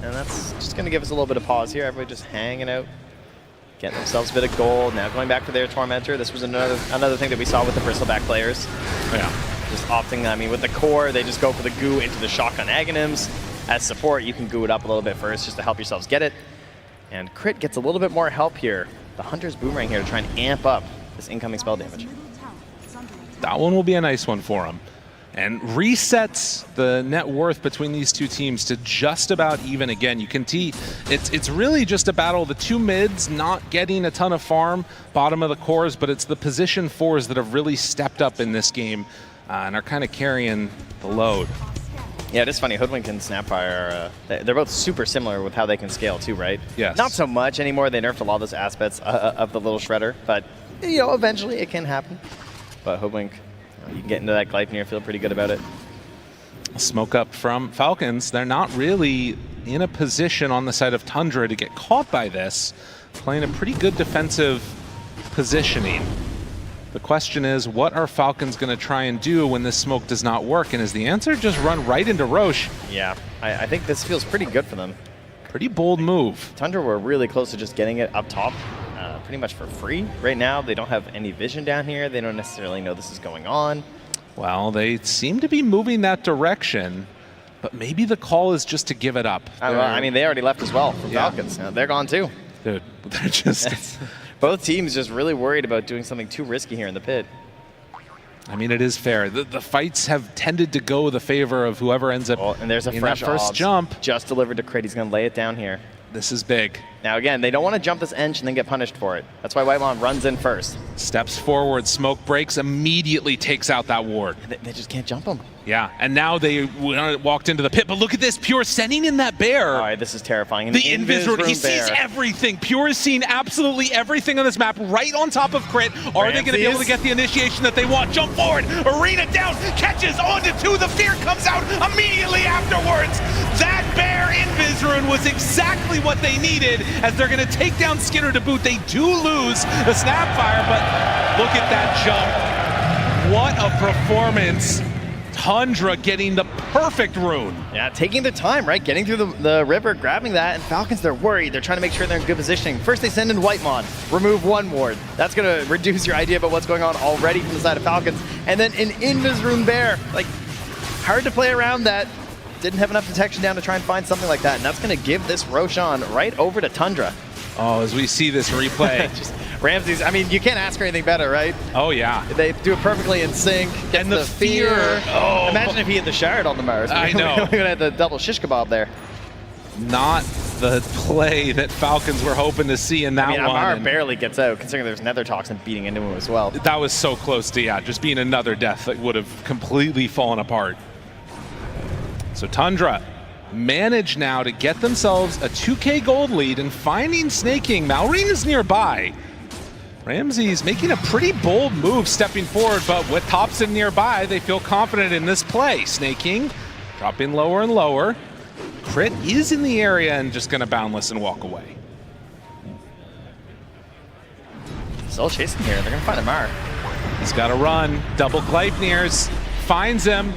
And that's just going to give us a little bit of pause here. Everybody just hanging out, getting themselves a bit of gold. Now going back to their Tormentor. This was another thing that we saw with the bristleback players. Yeah. Just opting, I mean, with the core, they just go for the goo into the shotgun Aghanims. As support, you can goo it up a little bit first just to help yourselves get it. And Crit gets a little bit more help here. The Hunter's Boomerang here to try and amp up this incoming spell damage. That one will be a nice one for him. And resets the net worth between these two teams to just about even again. You can see it's really just a battle of the two mids not getting a ton of farm, bottom of the cores, but it's the position fours that have really stepped up in this game and are kind of carrying the load. Yeah, it is funny. Hoodwink and Snapfire, they're both super similar with how they can scale too, right? Yes. Not so much anymore. They nerfed a lot of those aspects of the little shredder, but you know, eventually it can happen. But Hoodwink, you can get into that Gleipnir, feel pretty good about it. Smoke up from Falcons. They're not really in a position on the side of Tundra to get caught by this. Playing a pretty good defensive positioning. The question is, what are Falcons going to try and do when this smoke does not work? And is the answer just run right into Roche? Yeah, I think this feels pretty good for them. Pretty bold move. Tundra were really close to just getting it up top pretty much for free. Right now, they don't have any vision down here. They don't necessarily know this is going on. Well, they seem to be moving that direction, but maybe the call is just to give it up. I mean, they already left as well from Falcons. They're gone too. Dude, they're just... Both teams just really worried about doing something too risky here in the pit. I mean, it is fair. The fights have tended to go the favor of whoever ends up and there's a in fresh that first obs jump. Just delivered to Crit. He's going to lay it down here. This is big. Now, again, they don't want to jump this edge and then get punished for it. That's why Whitemon runs in first. Steps forward, smoke breaks, immediately takes out that ward. They just can't jump him. Yeah, and now they walked into the pit, but look at this, Pure sending in that bear. All right, this is terrifying. The Invis Room, he sees everything. Pure has seen absolutely everything on this map right on top of Crit. Are they going to be able to get the initiation that they want? Jump forward, arena down, catches onto 2, the fear comes out immediately afterwards. That bear Invis Rune was exactly what they needed as they're going to take down Skinner to boot. They do lose the Snapfire, but look at that jump. What a performance. Tundra getting the perfect rune. Yeah, taking the time, right? Getting through the river, grabbing that, and Falcons, they're worried. They're trying to make sure they're in good positioning. First, they send in Whitemon, remove 1 ward. That's going to reduce your idea about what's going on already from the side of Falcons. And then an Invis Rune Bear. Like, hard to play around that. Didn't have enough detection down to try and find something like that. And that's going to give this Roshan right over to Tundra. Oh, as we see this replay. Just Ramses, I mean, you can't ask for anything better, right? Oh, yeah. They do it perfectly in sync. And the fear. Oh. Imagine if he had the shard on the Mars. I know. We would have had the double shish kebab there. Not the play that Falcons were hoping to see in that one. Amar barely gets out, considering there's Nether Toxin beating into him as well. That was so close to, just being another death that would have completely fallen apart. So Tundra manage now to get themselves a 2K gold lead and finding Snake King. Malrine is nearby. Ramsey's making a pretty bold move stepping forward, but with Thompson nearby, they feel confident in this play. Snake King dropping lower and lower. Crit is in the area and just going to boundless and walk away. Still chasing here. They're going to find Amar. He's got to run. Double Gleipnirs. Finds him.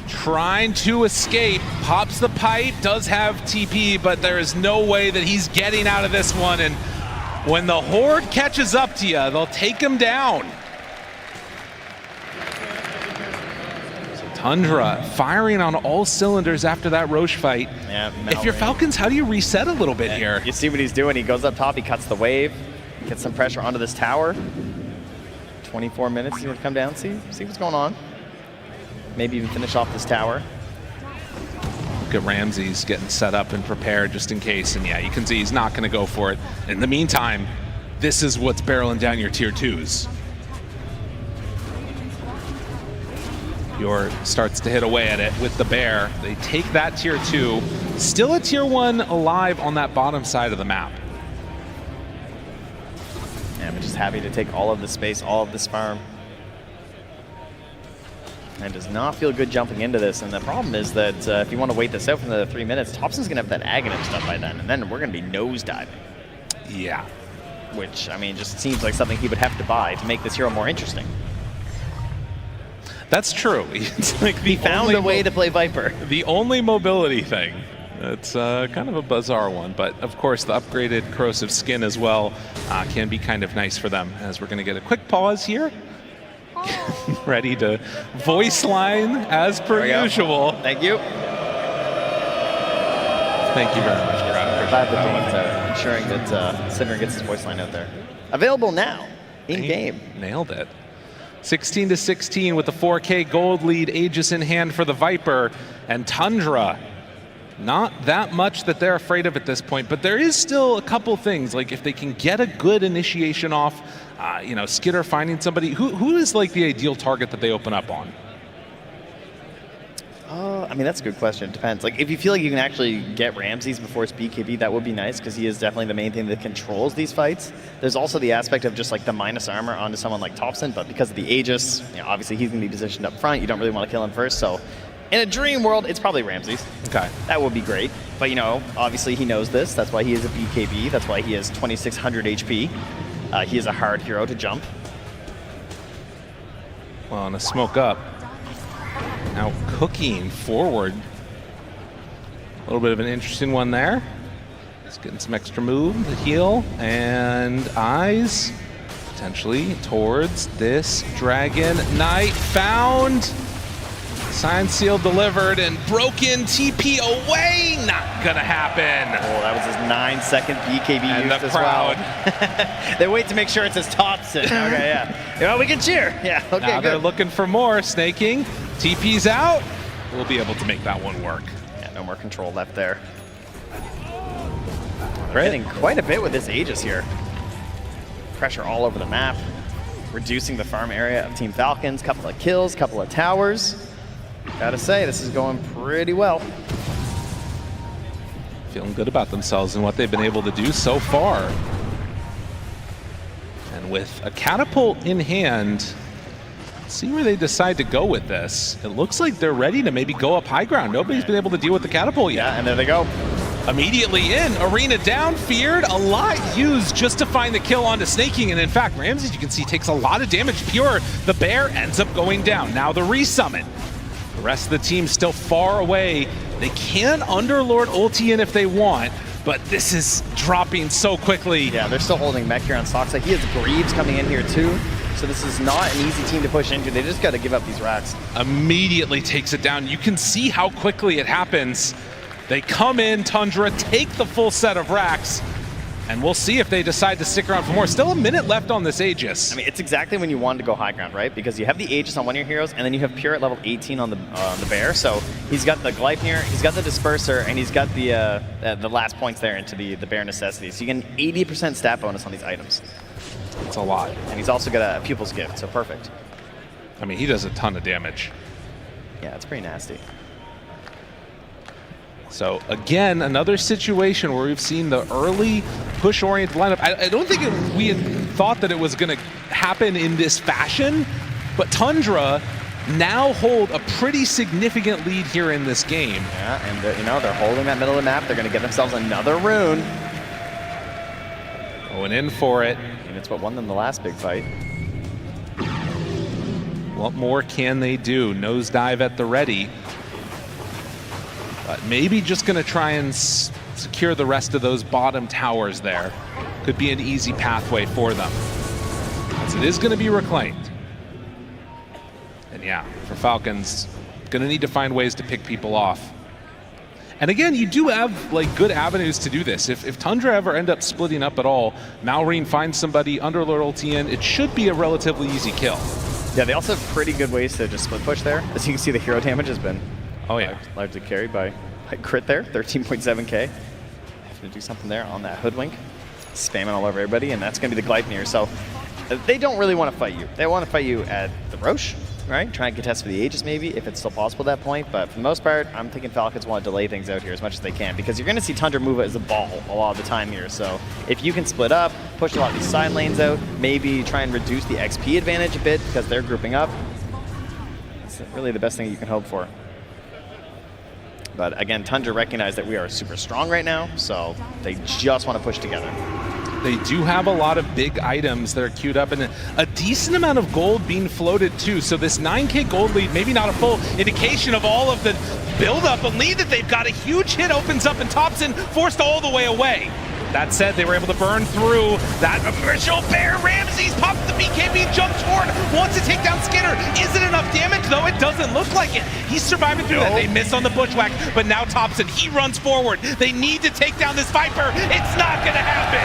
Trying to escape. Pops the pipe. Does have TP, but there is no way that he's getting out of this one. And when the Horde catches up to you, they'll take him down. So Tundra firing on all cylinders after that Roche fight. Yeah, if you're Falcons, how do you reset a little bit here? You see what he's doing. He goes up top. He cuts the wave. Gets some pressure onto this tower. 24 minutes. He's going to come down. See what's going on. Maybe even finish off this tower. Look at Ramses getting set up and prepared just in case. And yeah, you can see he's not going to go for it. In the meantime, this is what's barreling down your tier 2s. Pure starts to hit away at it with the bear. They take that tier 2. Still a tier 1 alive on that bottom side of the map. Yeah, I'm just happy to take all of the space, all of this farm. And does not feel good jumping into this. And the problem is that if you want to wait this out for another 3 minutes, Thompson's going to have that Aghanim stuff by then. And then we're going to be nosediving. Yeah. Which, I mean, just seems like something he would have to buy to make this hero more interesting. That's true. It's like he found a way to play Viper. The only mobility thing. It's kind of a bizarre one. But, of course, the upgraded corrosive skin as well can be kind of nice for them. As we're going to get a quick pause here. Ready to voice line as per usual. Thank you. Thank you very much. Glad that ensuring that Cinder gets his voice line out there. Available now, in-game. Nailed it. 16-16 with the 4K gold lead, Aegis in hand for the Viper. And Tundra, not that much that they're afraid of at this point, but there is still a couple things. Like if they can get a good initiation off, Skitter finding somebody. Who is like the ideal target that they open up on? I mean, that's a good question. It depends. Like, if you feel like you can actually get Ramses before it's BKB, that would be nice, because he is definitely the main thing that controls these fights. There's also the aspect of just, like, the minus armor onto someone like Thompson, but because of the Aegis, obviously he's going to be positioned up front. You don't really want to kill him first, so in a dream world, it's probably Ramses. Okay. That would be great. But, obviously he knows this. That's why he is a BKB. That's why he has 2,600 HP. He is a hard hero to jump. Well, and a smoke up. Now cooking forward. A little bit of an interesting one there. Just getting some extra move, the heel, and eyes potentially towards this Dragon Knight. Found. Signed, sealed, delivered, and broken TP away. Not gonna happen. Oh, that was his 9-second BKB And used the as crowd. well. They wait to make sure it's his Thompson. Okay, yeah. You know, we can cheer. Yeah, okay, Now they're good. looking for more. Snaking. TP's out. We'll be able to make that one work. Yeah, no more control left there. Getting quite a bit with this Aegis here. Pressure all over the map. Reducing the farm area of Team Falcons. Couple of kills, couple of towers. Gotta say, this is going pretty well. Feeling good about themselves and what they've been able to do so far. And with a catapult in hand, see where they decide to go with this. It looks like they're ready to maybe go up high ground. Nobody's been able to deal with the catapult yet. Yeah, and there they go. Immediately in, Arena down, feared, a lot used just to find the kill onto Snaking, and in fact, Ramsey, as you can see, takes a lot of damage. Pure, the bear ends up going down. Now the resummon. The rest of the team still far away. They can Underlord ulti in if they want, but this is dropping so quickly. Yeah, they're still holding mech here on Soxa. He has Greaves coming in here too, so this is not an easy team to push into. They just got to give up these racks. Immediately takes it down. You can see how quickly it happens. They come in, Tundra, take the full set of racks, and we'll see if they decide to stick around for more. Still a minute left on this Aegis. I mean, it's exactly when you wanted to go high ground, right? Because you have the Aegis on one of your heroes, and then you have Pure at level 18 on the Bear. So he's got the Gleipnir, he's got the Disperser, and he's got the last points there into the Bear Necessity. So you get an 80% stat bonus on these items. It's a lot. And he's also got a Pupil's Gift, so perfect. I mean, he does a ton of damage. Yeah, it's pretty nasty. So again, another situation where we've seen the early push-oriented lineup. I don't think we had thought that it was going to happen in this fashion, but Tundra now hold a pretty significant lead here in this game. Yeah, and they're holding that middle of the map. They're going to get themselves another rune. Going in for it. And it's what won them the last big fight. What more can they do? Nosedive at the ready. But maybe just going to try and secure the rest of those bottom towers there. Could be an easy pathway for them, as it is going to be reclaimed. And yeah, for Falcons, going to need to find ways to pick people off. And again, you do have like good avenues to do this. If Tundra ever end up splitting up at all, Malrine finds somebody, Underlord ulti in, it should be a relatively easy kill. Yeah, they also have pretty good ways to just split push there. As you can see, the hero damage has been largely carried by Crit there, 13.7k. Have to do something there on that Hoodwink. Spamming all over everybody, and that's going to be the Gleipnir. So they don't really want to fight you. They want to fight you at the Roche, right? Try and contest for the Aegis maybe, if it's still possible at that point. But for the most part, I'm thinking Falcons want to delay things out here as much as they can, because you're going to see Tundra move as a ball a lot of the time here. So if you can split up, push a lot of these side lanes out, maybe try and reduce the XP advantage a bit because they're grouping up, that's really the best thing you can hope for. But again, Tundra recognize that we are super strong right now, so they just want to push together. They do have a lot of big items that are queued up, and a decent amount of gold being floated too. So this 9k gold lead, maybe not a full indication of all of the build-up, but lead that they've got. A huge hit opens up and Thompson forced all the way away. That said, they were able to burn through that official bear. Ramsey's popped the BKB, jumps forward, wants to take down Skinner. Is it enough damage, though? It doesn't look like it. He's surviving through that. They miss on the bushwhack, but now Thompson, he runs forward. They need to take down this Viper. It's not gonna happen.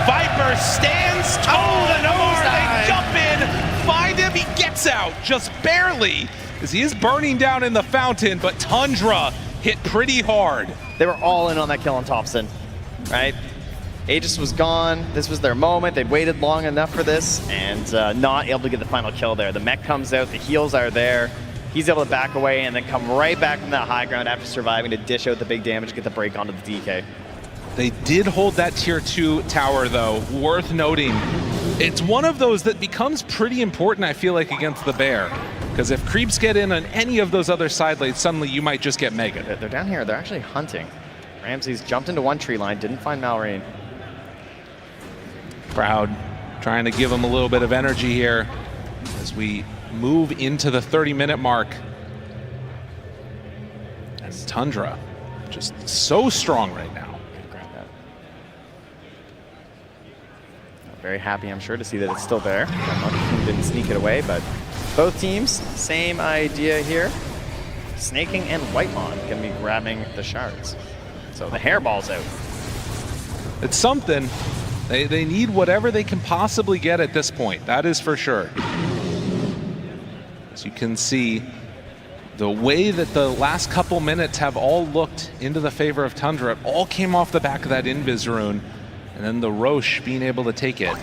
Viper stands tall and they jump in, find him, he gets out, just barely, as he is burning down in the fountain, but Tundra hit pretty hard. They were all in on that kill on Thompson. Right? Aegis was gone. This was their moment. They'd waited long enough for this and not able to get the final kill there. The mech comes out, the heals are there. He's able to back away and then come right back from that high ground after surviving to dish out the big damage, get the break onto the DK. They did hold that tier 2 tower though, worth noting. It's one of those that becomes pretty important, I feel like, against the bear. Because if creeps get in on any of those other side lanes, suddenly you might just get mega. They're down here, they're actually hunting. Ramsey's jumped into one tree line, didn't find Malrine. Crowd trying to give him a little bit of energy here as we move into the 30-minute mark. And Tundra just so strong right now. Grab that. Very happy, I'm sure, to see that it's still there. Didn't sneak it away, but both teams, same idea here. Snaking and Whitemon going to be grabbing the shards. So the hairball's out. It's something. They need whatever they can possibly get at this point. That is for sure. As you can see, the way that the last couple minutes have all looked into the favor of Tundra, it all came off the back of that Invis rune, and then the Roche being able to take it.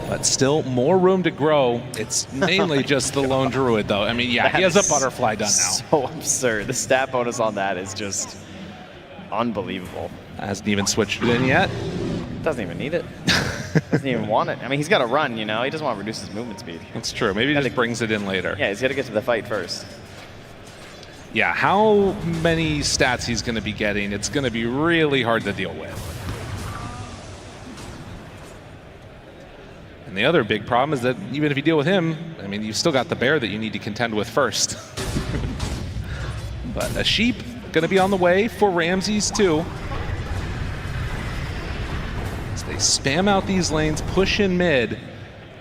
But still more room to grow. It's mainly just the lone druid, though. I mean, yeah, he has a butterfly done now. So absurd. The stat bonus on that is just unbelievable. Hasn't even switched it in yet. Doesn't even need it. Doesn't even want it. I mean, he's got to run, you know? He doesn't want to reduce his movement speed. That's true. Maybe he just brings it in later. Yeah, he's got to get to the fight first. Yeah, how many stats he's going to be getting, it's going to be really hard to deal with. And the other big problem is that even if you deal with him, I mean, you've still got the bear that you need to contend with first. But a sheep going to be on the way for Ramses too. As they spam out these lanes, push in mid,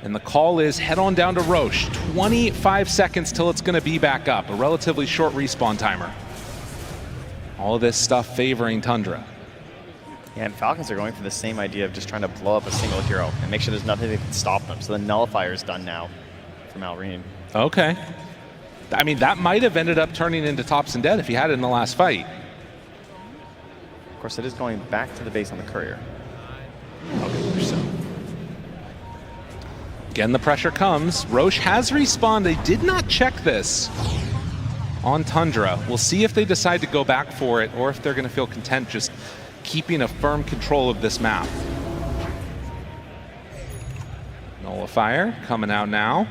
and the call is head on down to Roche. 25 seconds till it's going to be back up. A relatively short respawn timer. All of this stuff favoring Tundra. Yeah, and Falcons are going for the same idea of just trying to blow up a single hero and make sure there's nothing that can stop them. So the nullifier is done now for Malrine. Okay. I mean, that might have ended up turning into Topson dead if he had it in the last fight. Of course, it is going back to the base on the courier. Okay, so. Again, the pressure comes. Roche has respawned. They did not check this on Tundra. We'll see if they decide to go back for it or if they're going to feel content just keeping a firm control of this map. Nullifier coming out now.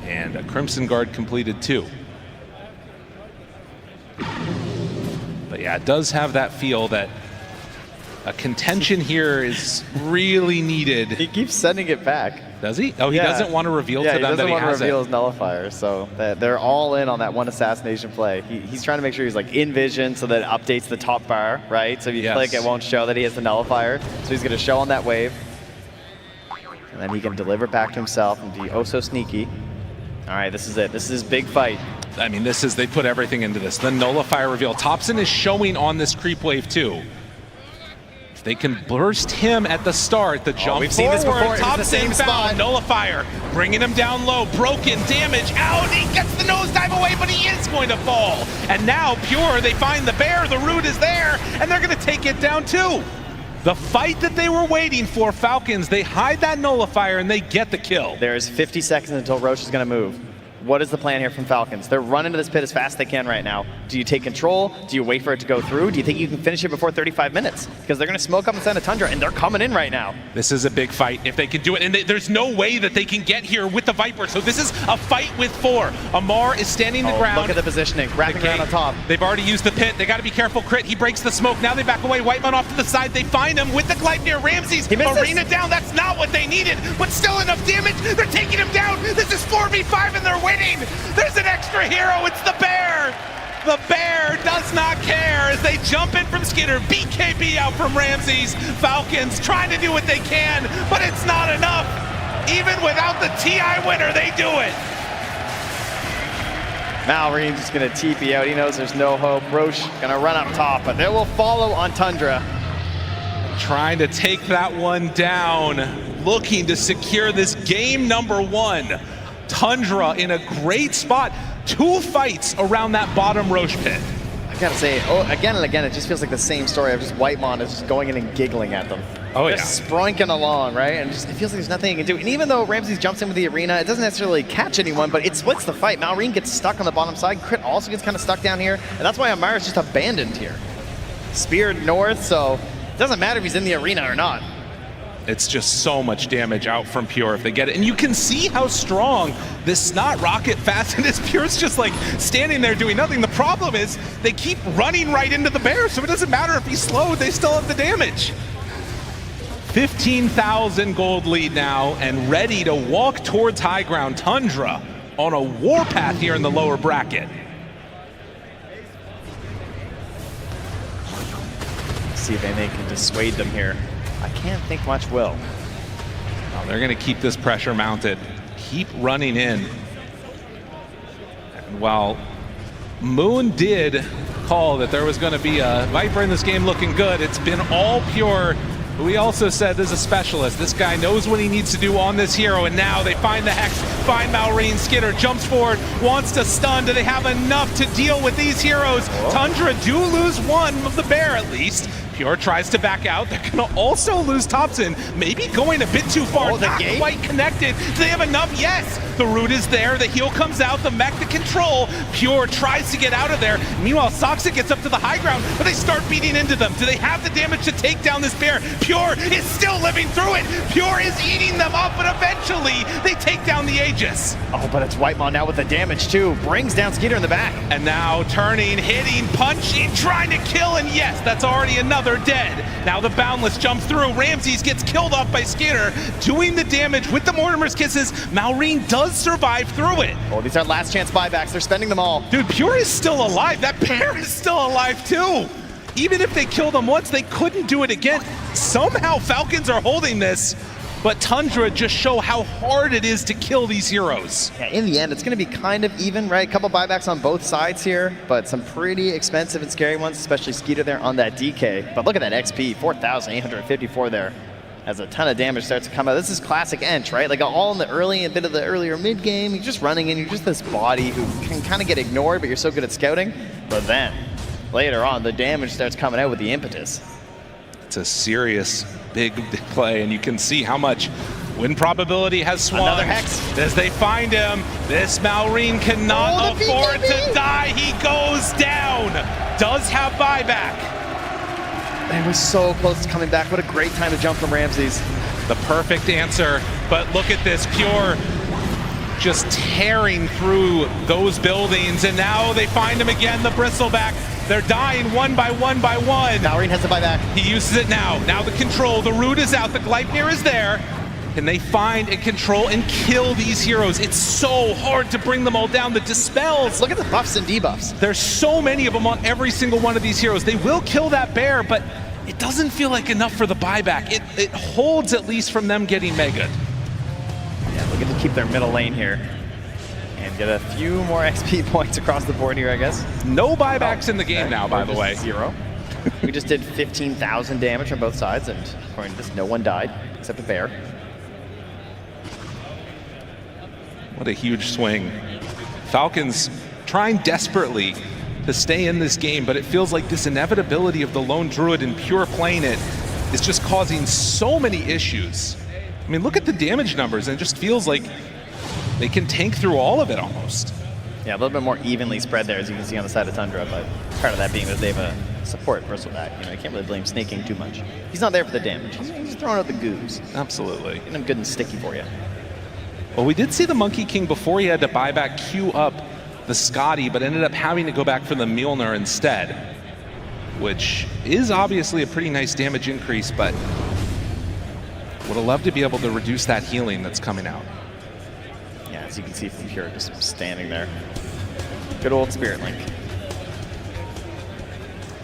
And a Crimson Guard completed too. But yeah, it does have that feel that a contention here is really needed. He keeps sending it back. Does he? Oh, he doesn't want to reveal to them that he has it. he doesn't want to reveal his nullifier, so they're all in on that one assassination play. He's trying to make sure he's like in vision so that it updates the top bar, right? So if you click, it won't show that he has the nullifier. So he's going to show on that wave. And then he can deliver back to himself and be oh so sneaky. All right, this is it. This is his big fight. I mean, they put everything into this. The nullifier reveal. Topson is showing on this creep wave too. If they can burst him at the start, the jump we've seen this before. Topson found nullifier, bringing him down low, broken, damage, out, he gets the nosedive away, but he is going to fall. And now, Pure, they find the bear, the root is there, and they're going to take it down too. The fight that they were waiting for, Falcons, they hide that nullifier and they get the kill. There's 50 seconds until Roche is going to move. What is the plan here from Falcons? They're running to this pit as fast as they can right now. Do you take control? Do you wait for it to go through? Do you think you can finish it before 35 minutes? Because they're going to smoke up inside of Tundra, and they're coming in right now. This is a big fight if they can do it, and there's no way that they can get here with the Viper, so this is a fight with four. Amar is standing the ground. Look at the positioning, wrapping around on top. They've already used the pit. They got to be careful. Crit, he breaks the smoke. Now they back away. Whitemon off to the side. They find him with the Gleipnir. Ramses, Arena down. That's not what they needed, but still enough damage. They're taking him down. This is 4v5, and they're winning. There's an extra hero. It's the bear. The bear does not care as they jump in from Skinner. BKB out from Ramses. Falcons trying to do what they can, but it's not enough. Even without the TI winner, they do it. Malrine's just going to TP out. He knows there's no hope. Roche going to run up top, but they will follow on Tundra. Trying to take that one down. Looking to secure this game number one. Tundra in a great spot. 2 fights around that bottom Roche pit. I gotta say, again and again, it just feels like the same story of just Whitemon is just going in and giggling at them. Oh, just spronking along, right? And just, it feels like there's nothing he can do. And even though Ramses jumps in with the arena, it doesn't necessarily catch anyone, but it splits the fight. Malrine gets stuck on the bottom side. Crit also gets kind of stuck down here. And that's why Amar is just abandoned here. Speared north, so it doesn't matter if he's in the arena or not. It's just so much damage out from Pure if they get it. And you can see how strong this Snot Rocket Fasten is. Pure's just like standing there doing nothing. The problem is they keep running right into the bear, so it doesn't matter if he's slowed, they still have the damage. 15,000 gold lead now and ready to walk towards high ground. Tundra on a warpath here in the lower bracket. See if anything can dissuade them here. I can't think much will. Oh, they're going to keep this pressure mounted, keep running in. And while Moon did call that there was going to be a Viper in this game looking good, it's been all Pure. We also said there's a specialist. This guy knows what he needs to do on this hero, and now they find the Hex, find Malrine. Skitter jumps forward, wants to stun. Do they have enough to deal with these heroes? Whoa. Tundra do lose one of the bear at least. Pure tries to back out. They're gonna also lose Thompson. Maybe going a bit too far, not quite connected. Do they have enough? Yes! The root is there, the heal comes out, the mech to control. Pure tries to get out of there. Meanwhile, Soxa gets up to the high ground, but they start beating into them. Do they have the damage to take down this bear? Pure is still living through it. Pure is eating them up, but eventually they take down the Aegis. Oh, but it's Whitemon now with the damage too. Brings down Skeeter in the back. And now turning, hitting, punching, trying to kill, and yes, that's already another dead. Now the Boundless jumps through. Ramses gets killed off by Skitter, doing the damage with the Mortimer's Kisses. Malrine does survive through it. Oh, these are last chance buybacks. They're spending them all. Dude, Pure is still alive. That bear is still alive too. Even if they killed him once, they couldn't do it again. Somehow Falcons are holding this, but Tundra just show how hard it is to kill these heroes. Yeah, in the end, it's going to be kind of even, right? A couple buybacks on both sides here, but some pretty expensive and scary ones, especially Skeeter there on that DK. But look at that XP, 4,854 there. As a ton of damage starts to come out. This is classic Ench, right? Like all in the early, a bit of the earlier mid game. You're just running in, you're just this body who can kind of get ignored, but you're so good at scouting. But then, later on, the damage starts coming out with the impetus. It's a serious, big play, and you can see how much win probability has swung. Another Hex. As they find him, this Malrine cannot afford to die. He goes down. Does have buyback. Man, we're so close to coming back. What a great time to jump from Ramses. The perfect answer, but look at this, Pure just tearing through those buildings, and now they find him again, the Bristleback. They're dying one by one by one. Malrine has the buyback. He uses it now. Now the control, the root is out, the Gleipnir is there. Can they find and control and kill these heroes? It's so hard to bring them all down. The dispels. Look at the buffs and debuffs. There's so many of them on every single one of these heroes. They will kill that bear, but it doesn't feel like enough for the buyback. It holds at least from them getting mega. Yeah, looking to keep their middle lane here. And get a few more XP points across the board here, I guess. No buybacks in the game now, by the way. 0. We just did 15,000 damage on both sides, and according to this, no one died except the bear. What a huge swing. Falcons trying desperately to stay in this game, but it feels like this inevitability of the lone druid and Pure playing it is just causing so many issues. I mean, look at the damage numbers, and it just feels like they can tank through all of it almost. Yeah, a little bit more evenly spread there, as you can see on the side of Tundra, but part of that being that they have a support Bristleback. You know, you can't really blame Snaking too much. He's not there for the damage. He's throwing out the goos. Absolutely. Getting them good and sticky for you. Well, we did see the Monkey King before he had to buy back queue up the Scotty, but ended up having to go back for the Mjolnir instead, which is obviously a pretty nice damage increase, but would have loved to be able to reduce that healing that's coming out. Yeah, as you can see from Pure, just standing there. Good old Spirit Link.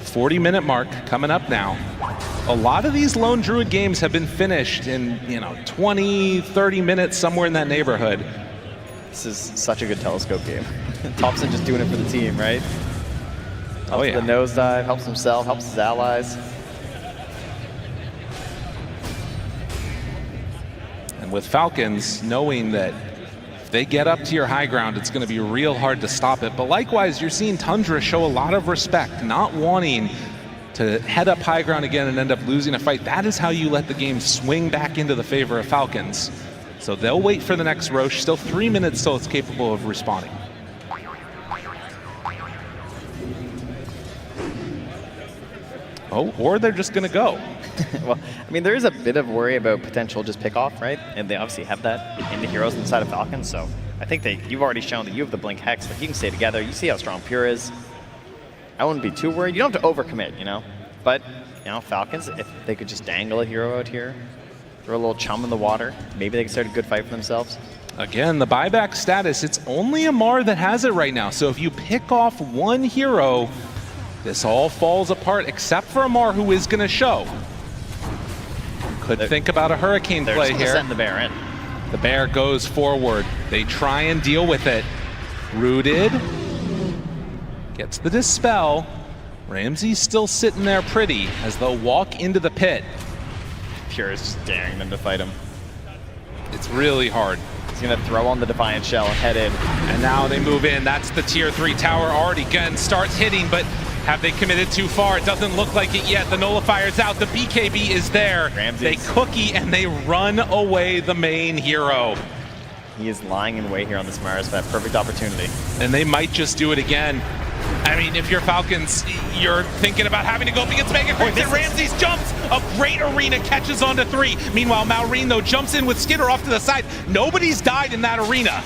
40-minute mark coming up now. A lot of these Lone Druid games have been finished in, 20, 30 minutes, somewhere in that neighborhood. This is such a good telescope game. Thompson just doing it for the team, right? Oh yeah. The nosedive, helps himself, helps his allies. And with Falcons, knowing that if they get up to your high ground, it's going to be real hard to stop it. But likewise, you're seeing Tundra show a lot of respect, not wanting to head up high ground again and end up losing a fight. That is how you let the game swing back into the favor of Falcons. So they'll wait for the next Roche. Still 3 minutes till it's capable of respawning. Oh, or they're just going to go. Well, I mean, there is a bit of worry about potential just pick-off, right? And they obviously have that in the heroes inside of Falcons, so I think you've already shown that you have the Blink Hex. Like, you can stay together. You see how strong Pure is. I wouldn't be too worried. You don't have to overcommit, But You know, Falcons, if they could just dangle a hero out here, throw a little chum in the water, maybe they can start a good fight for themselves. Again, the buyback status, it's only Amar that has it right now. So if you pick off one hero, this all falls apart, except for Amar, who is going to show. Could think about a Hurricane play here. Send the bear in. The bear goes forward. They try and deal with it. Rooted. Gets the dispel. Ramsey's still sitting there pretty as they'll walk into the pit. Pure is just daring them to fight him. It's really hard. He's going to throw on the Defiant Shell and head in. And now they move in. That's the tier 3 tower already. Gun starts hitting, but have they committed too far? It doesn't look like it yet. The nullifier's out. The BKB is there. Ramses. They cookie and they run away the main hero. He is lying in wait here on this Mars for that perfect opportunity. And they might just do it again. I mean, if you're Falcons, you're thinking about having to go up against Mega Crimson. And Ramses jumps. A great arena catches onto 3. Meanwhile, Maureen, though, jumps in with Skidder off to the side. Nobody's died in that arena.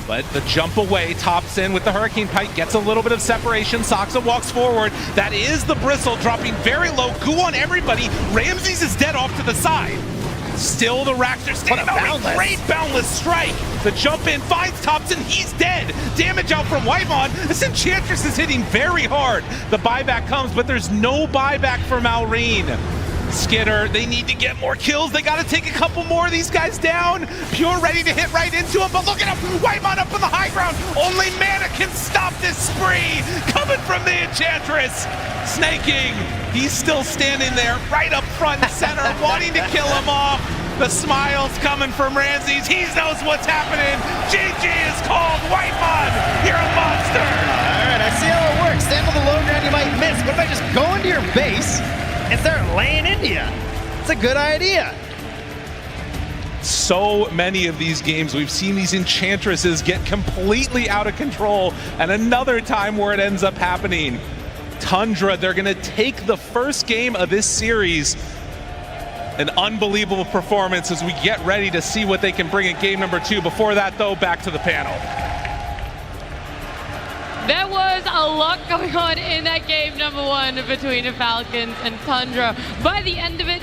But the jump away, tops in with the Hurricane Pike, gets a little bit of separation. Saksa walks forward. That is the Bristle, dropping very low. Goo on everybody. Ramses is dead off to the side. Still the Raxter standing out. Great boundless strike. The jump in finds Thompson. He's dead. Damage out from Wyvon. This Enchantress is hitting very hard. The buyback comes, but there's no buyback for Maureen. Skidder, they need to get more kills. They got to take a couple more of these guys down. Pure ready to hit right into him, but look at him. Wyvon up on the high ground. Only Mana can stop this spree. Coming from the Enchantress. Snaking. He's still standing there right up front and center, wanting to kill him off. The smile's coming from Ramses. He knows what's happening. GG is called. Wyvon, you're a monster. All right, I see how it works. Stand on the low ground, you might miss. What if I just go into your base and start laying into you? It's a good idea. So many of these games, we've seen these Enchantresses get completely out of control, and another time where it ends up happening. Tundra, they're going to take the first game of this series. An unbelievable performance as we get ready to see what they can bring in game number 2. Before that, though, back to the panel. There was a lot going on in that game number 1 between the Falcons and Tundra. By the end of it,